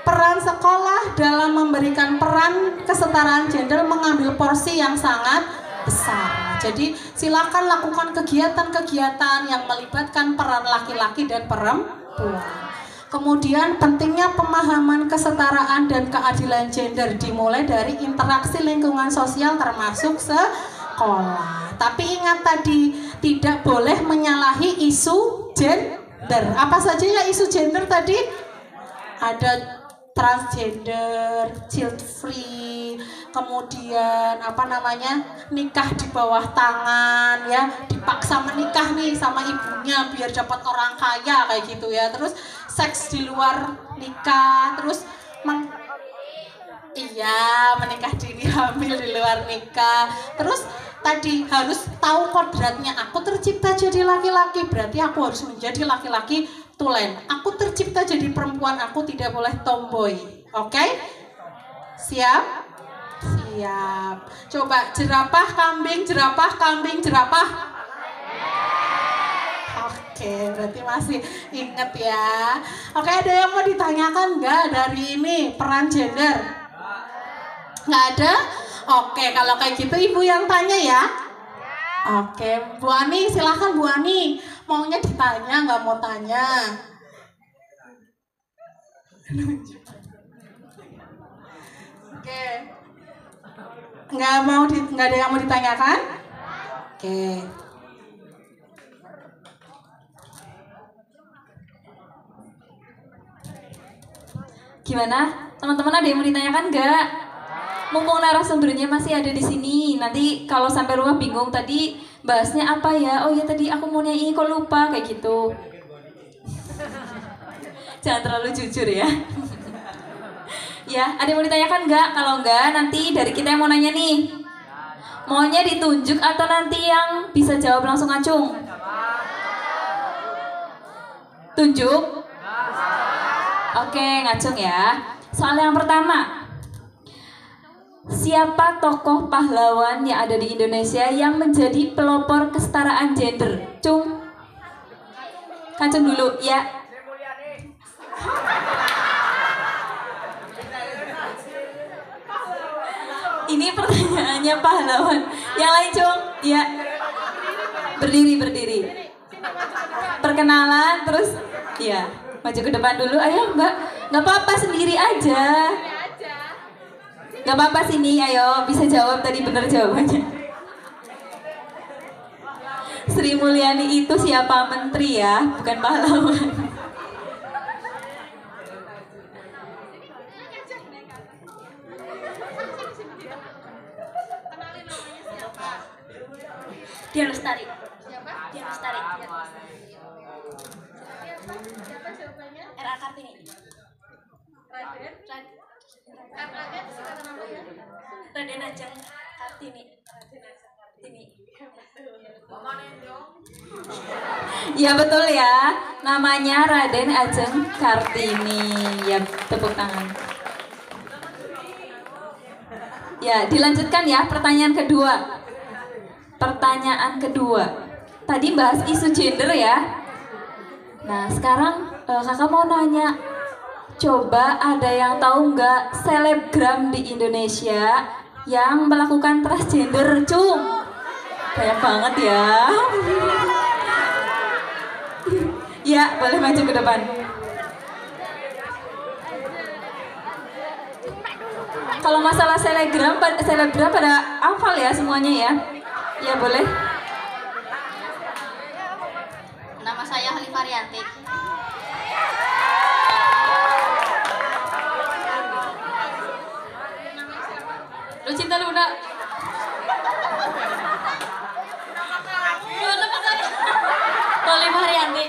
Peran sekolah dalam memberikan peran kesetaraan gender mengambil porsi yang sangat besar. Jadi silakan lakukan kegiatan-kegiatan yang melibatkan peran laki-laki dan perempuan. Kemudian pentingnya pemahaman kesetaraan dan keadilan gender dimulai dari interaksi lingkungan sosial termasuk sekolah. Tapi ingat tadi, tidak boleh menyalahi isu gender. Apa saja ya isu gender tadi? Ada transgender, child free, kemudian nikah di bawah tangan, ya, dipaksa menikah nih sama ibunya biar dapat orang kaya kayak gitu ya. Terus seks di luar nikah, terus menikah dini, hamil di luar nikah. Terus tadi harus tahu kodratnya, aku tercipta jadi laki-laki, berarti aku harus menjadi laki-laki tulen. Aku tercipta jadi perempuan, aku tidak boleh tomboy. Oke? Siap? Siap. Coba jerapah, kambing, jerapah, kambing, jerapah. Oke, berarti masih inget ya. Oke, ada yang mau ditanyakan nggak dari ini peran gender? Nggak ada? Oke, kalau kayak gitu ibu yang tanya ya. Oke, Bu Ani, silakan Bu Ani. Maunya ditanya, nggak mau tanya. Oke, nggak ada yang mau ditanyakan? Oke. Gimana? Teman-teman ada yang mau ditanyakan nggak? Mumpung narasumbernya masih ada di sini, nanti kalau sampai rumah bingung tadi bahasnya apa ya? Oh ya tadi aku mau nyanyi kok lupa kayak gitu. Jangan terlalu jujur ya. Ya, ada yang mau ditanyakan nggak? Kalau nggak, nanti dari kita yang mau nanya nih. Maunya ditunjuk atau nanti yang bisa jawab langsung acung? Tunjuk? Oke, ngacung ya. Soal yang pertama. Siapa tokoh pahlawan yang ada di Indonesia yang menjadi pelopor kesetaraan gender? Cung. Kacung dulu, ya. Ini pertanyaannya pahlawan. Yang lain, Cung. Ya. Berdiri. Perkenalan, terus ya. Maju ke depan dulu. Ayo, Mbak. Nggak apa-apa, sendiri aja. Gak apa-apa sini, ayo bisa jawab tadi bener jawabannya. Sri Mulyani itu siapa? Menteri ya, bukan pahlawan. Dian Lestari. Siapa? Dian Lestari. Siapa jawabannya? R.A. Kartini. Raden? Raden singkatan apa ya? Raden Ajeng Kartini. Ya betul ya, namanya Raden Ajeng Kartini. Ya, tepuk tangan. Ya, dilanjutkan ya pertanyaan kedua. Tadi bahas isu gender ya. Nah, sekarang kakak mau nanya. Coba ada yang tahu nggak selebgram di Indonesia yang melakukan transgender, Cung? Banyak banget ya. Ya, boleh maju ke depan. Kalau masalah selebgram pada hafal ya semuanya ya. Ya boleh. Nama saya Halifah Rianti. Lucinta Luna. Halifah Rianti.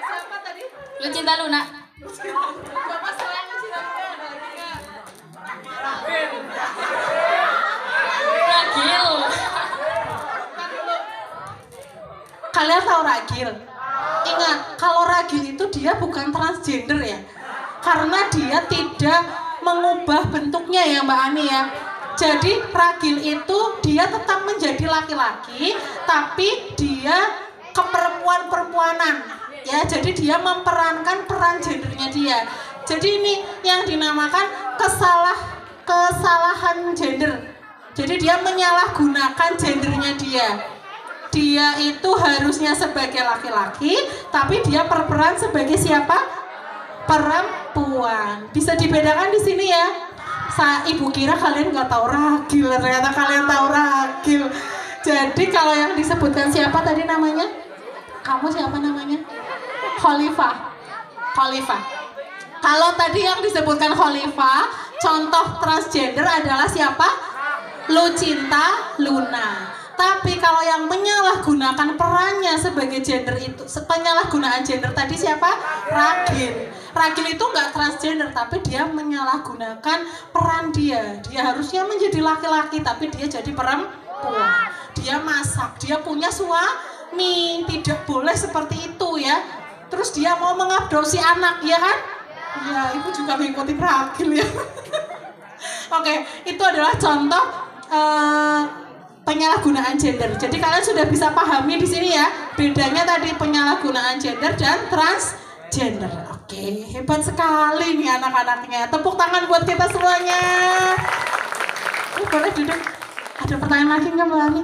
Siapa tadi? Lucinta Luna. Coba selain Lucinta Luna ada lagi nggak? Ragil. Kalian tahu Ragil? Ingat, kalau Ragil itu dia bukan transgender ya. karena dia tidak mengubah bentuknya ya Mbak Ani ya. Jadi ragil itu dia tetap menjadi laki-laki tapi dia keperempuan-perempuanan ya. Jadi dia memerankan peran gendernya dia. Jadi ini yang dinamakan kesalahan gender. Jadi dia menyalahgunakan gendernya dia. Dia itu harusnya sebagai laki-laki tapi dia berperan sebagai siapa? Perempuan. Bisa dibedakan di sini ya. Ibu kira kalian nggak tahu ragil, ternyata kalian tahu ragil. Jadi kalau yang disebutkan siapa tadi namanya? Kamu siapa namanya? Khalifah. Kalau tadi yang disebutkan Khalifah, contoh transgender adalah siapa? Lucinta Luna. Tapi kalau yang menyalahgunakan perannya sebagai gender itu, penyalahgunaan gender tadi siapa? Ragil. Ragil itu nggak transgender, tapi dia menyalahgunakan peran dia. Dia harusnya menjadi laki-laki, tapi dia jadi perempuan. Dia masak, dia punya suami, tidak boleh seperti itu ya. Terus dia mau mengadopsi anak, ya kan? Ya, ibu juga mengikuti ragil ya. Oke, itu adalah contoh penyalahgunaan gender. Jadi kalian sudah bisa pahami di sini ya, bedanya tadi penyalahgunaan gender dan transgender. Oke, hebat sekali nih anak-anaknya. Tepuk tangan buat kita semuanya. Boleh duduk. Ada pertanyaan lagi nggak Mbak Ani?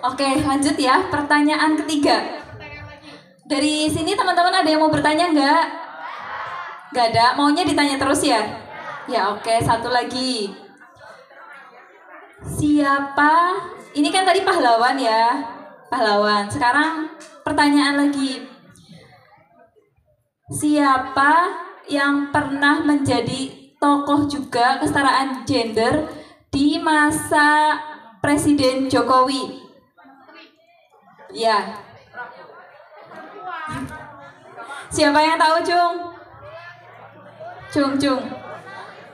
Oke, lanjut ya. Pertanyaan ketiga. Dari sini teman-teman ada yang mau bertanya nggak? Nggak ada? Maunya ditanya terus ya? Ya oke, satu lagi. Siapa? Ini kan tadi pahlawan ya. Pahlawan. Sekarang pertanyaan lagi. Siapa yang pernah menjadi tokoh juga kesetaraan gender di masa Presiden Jokowi? Ya. Siapa yang tahu, Cung?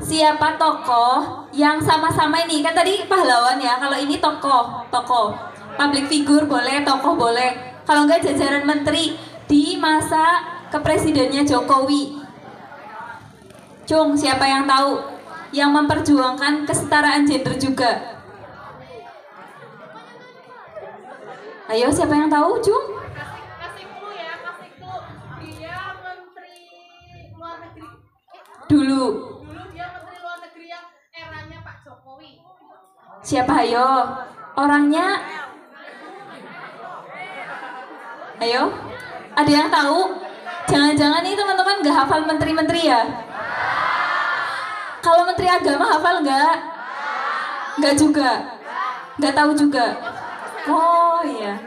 Siapa tokoh yang sama-sama ini? Kan tadi pahlawan ya. Kalau ini tokoh. Public figure boleh, tokoh boleh. Kalau enggak jajaran menteri di masa kepresidennya Jokowi. Cung, siapa yang tahu? Yang memperjuangkan kesetaraan gender juga. Ayo, siapa yang tahu, Cung? Kasih clue ya, kasih clue. Dia menteri luar negeri. Dulu Dia menteri luar negeri yang eranya Pak Jokowi. siapa ayo? Orangnya? Ayo? Ada yang tahu? Jangan-jangan nih teman-teman nggak hafal menteri-menteri ya? Kalau menteri agama hafal nggak? Nggak juga? Nggak tahu juga? Oh iya.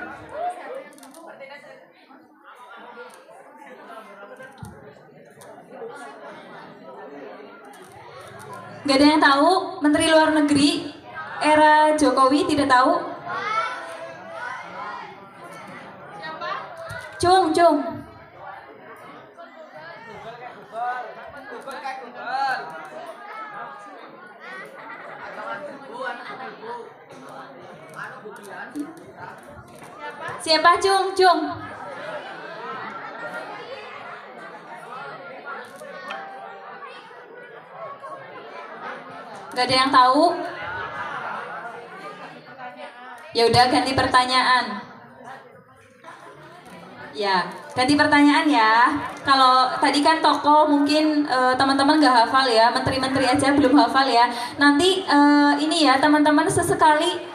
Nggak ada yang tahu? Menteri luar negeri era Jokowi tidak tahu? Cung. Siapa Cung? Gak ada yang tahu? Ya udah ganti pertanyaan. Ya, ganti pertanyaan ya. Kalau tadi kan tokoh mungkin teman-teman nggak hafal ya, menteri-menteri aja belum hafal ya. Nanti ini ya teman-teman sesekali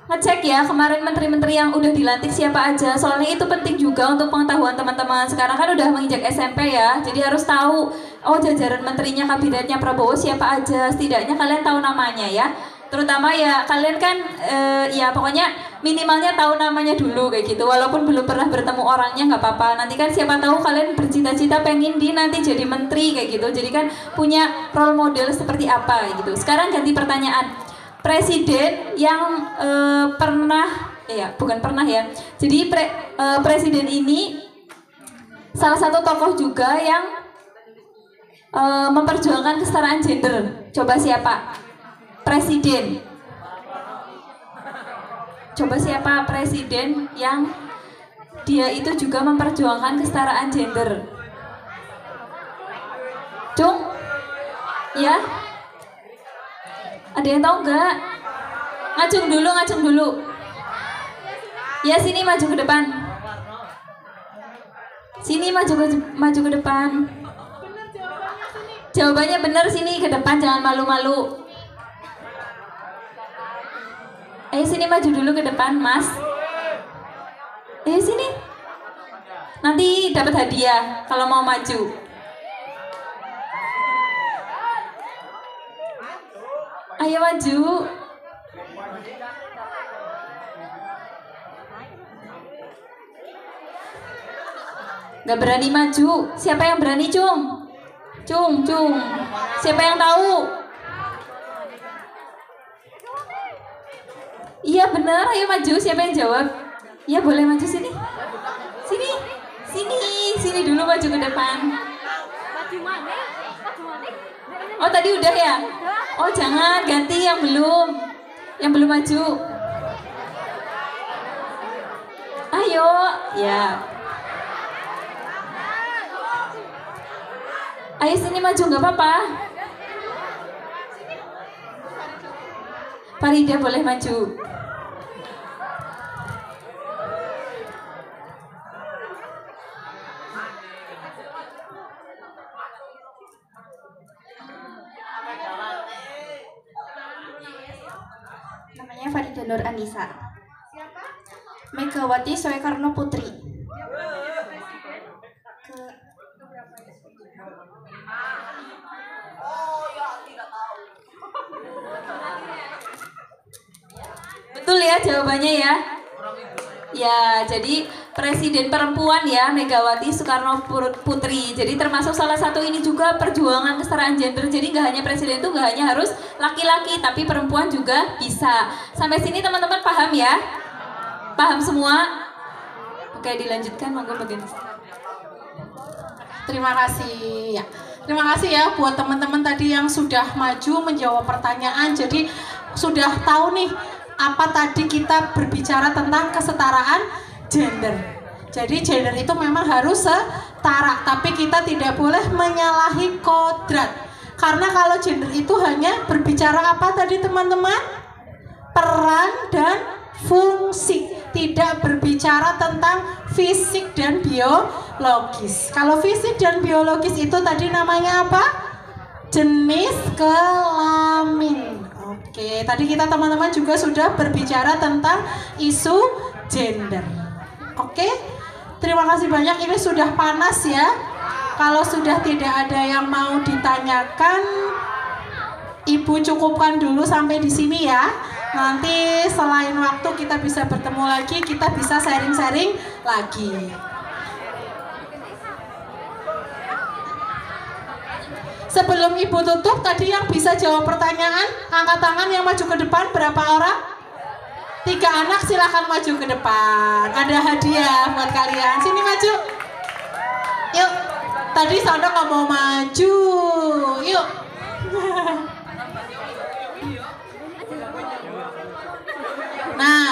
ngecek ya kemarin menteri-menteri yang udah dilantik siapa aja. Soalnya itu penting juga untuk pengetahuan teman-teman. Sekarang kan udah menginjak SMP ya, jadi harus tahu oh jajaran menterinya kabinetnya Prabowo siapa aja. Setidaknya kalian tahu namanya ya. Terutama ya kalian kan ya pokoknya minimalnya tahu namanya dulu kayak gitu. Walaupun belum pernah bertemu orangnya nggak apa-apa. Nanti kan siapa tahu kalian bercita-cita pengen nanti jadi menteri kayak gitu. Jadi kan punya role model seperti apa kayak gitu. Sekarang ganti pertanyaan. Presiden yang pernah bukan pernah ya. Jadi presiden ini salah satu tokoh juga yang memperjuangkan kesetaraan gender. Coba siapa? Presiden. Coba siapa presiden yang dia itu juga memperjuangkan kesetaraan gender? Cung? Ya? Ada yang tahu nggak? Ngacung dulu. Ya, sini maju ke depan. Sini maju ke depan. Jawabannya benar, sini ke depan, jangan malu-malu. Ayo sini maju dulu ke depan, Mas. Ayo sini. Nanti dapat hadiah kalau mau maju. Ayo maju. Gak berani maju. Siapa yang berani, Cung? Cung. Siapa yang tahu? Iya benar, ayo maju. Siapa yang jawab? Iya boleh maju sini. Sini dulu maju ke depan. Oh tadi udah ya? Oh jangan, ganti yang belum maju. Ayo, ya. Ayo sini maju, nggak apa-apa. Farida boleh maju. Namanya Farida Nur Anissa. Megawati Soekarno Putri. Betul ya jawabannya ya? Ya, jadi presiden perempuan ya, Megawati Soekarno Putri. Jadi termasuk salah satu ini juga perjuangan kesetaraan gender. Jadi nggak hanya presiden itu nggak hanya harus laki-laki, tapi perempuan juga bisa. Sampai sini teman-teman paham ya? Paham semua? Oke, dilanjutkan monggo bagian. Terima kasih ya. Terima kasih ya buat teman-teman tadi yang sudah maju menjawab pertanyaan. Jadi sudah tahu nih apa tadi kita berbicara tentang kesetaraan gender. Jadi gender itu memang harus setara, tapi kita tidak boleh menyalahi kodrat. Karena kalau gender itu hanya berbicara apa tadi teman-teman? Peran dan fungsi, tidak berbicara tentang fisik dan biologis. Kalau fisik dan biologis itu tadi namanya apa? Jenis kelamin. Oke, tadi kita teman-teman juga sudah berbicara tentang isu gender. Oke, terima kasih banyak. Ini sudah panas ya. Kalau sudah tidak ada yang mau ditanyakan, Ibu cukupkan dulu sampai di sini ya. Nanti selain waktu kita bisa bertemu lagi, kita bisa sharing-sharing lagi. Sebelum Ibu tutup, tadi yang bisa jawab pertanyaan, angkat tangan yang maju ke depan, berapa orang? 3 anak, silahkan maju ke depan. Ada hadiah buat kalian. Sini maju. Yuk. Tadi Sono nggak mau maju. Yuk. Nah,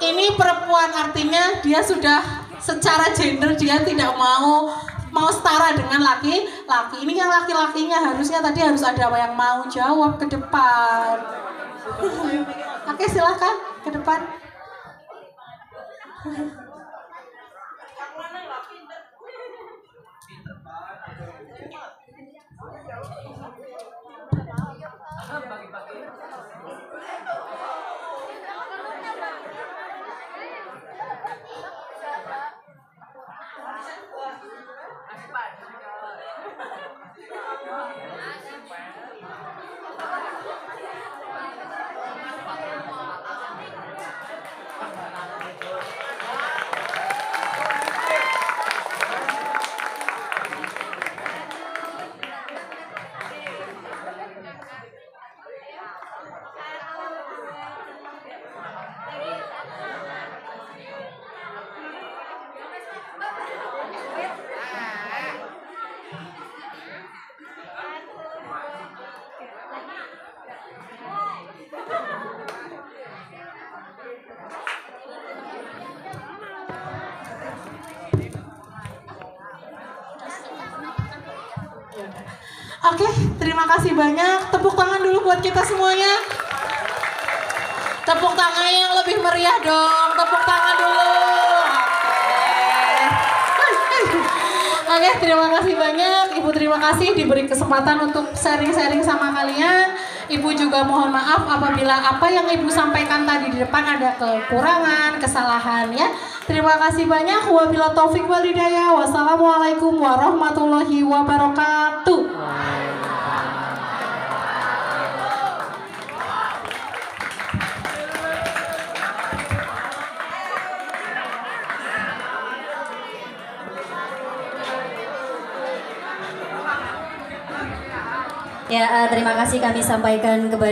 ini perempuan, artinya dia sudah secara gender dia tidak mau setara dengan laki-laki. Ini yang laki-lakinya harusnya tadi harus ada yang mau jawab ke depan. Oke, silahkan ke depan. Oke, terima kasih banyak. Tepuk tangan dulu buat kita semuanya. Tepuk tangan yang lebih meriah dong. Tepuk tangan dulu. Oke, terima kasih banyak. Ibu terima kasih diberi kesempatan untuk sharing-sharing sama kalian. Ibu juga mohon maaf apabila apa yang Ibu sampaikan tadi di depan ada kekurangan, kesalahan ya. Terima kasih banyak. Wabillahi taufik wal hidayah. Wassalamualaikum warahmatullahi wabarakatuh. Ya, terima kasih kami sampaikan kepada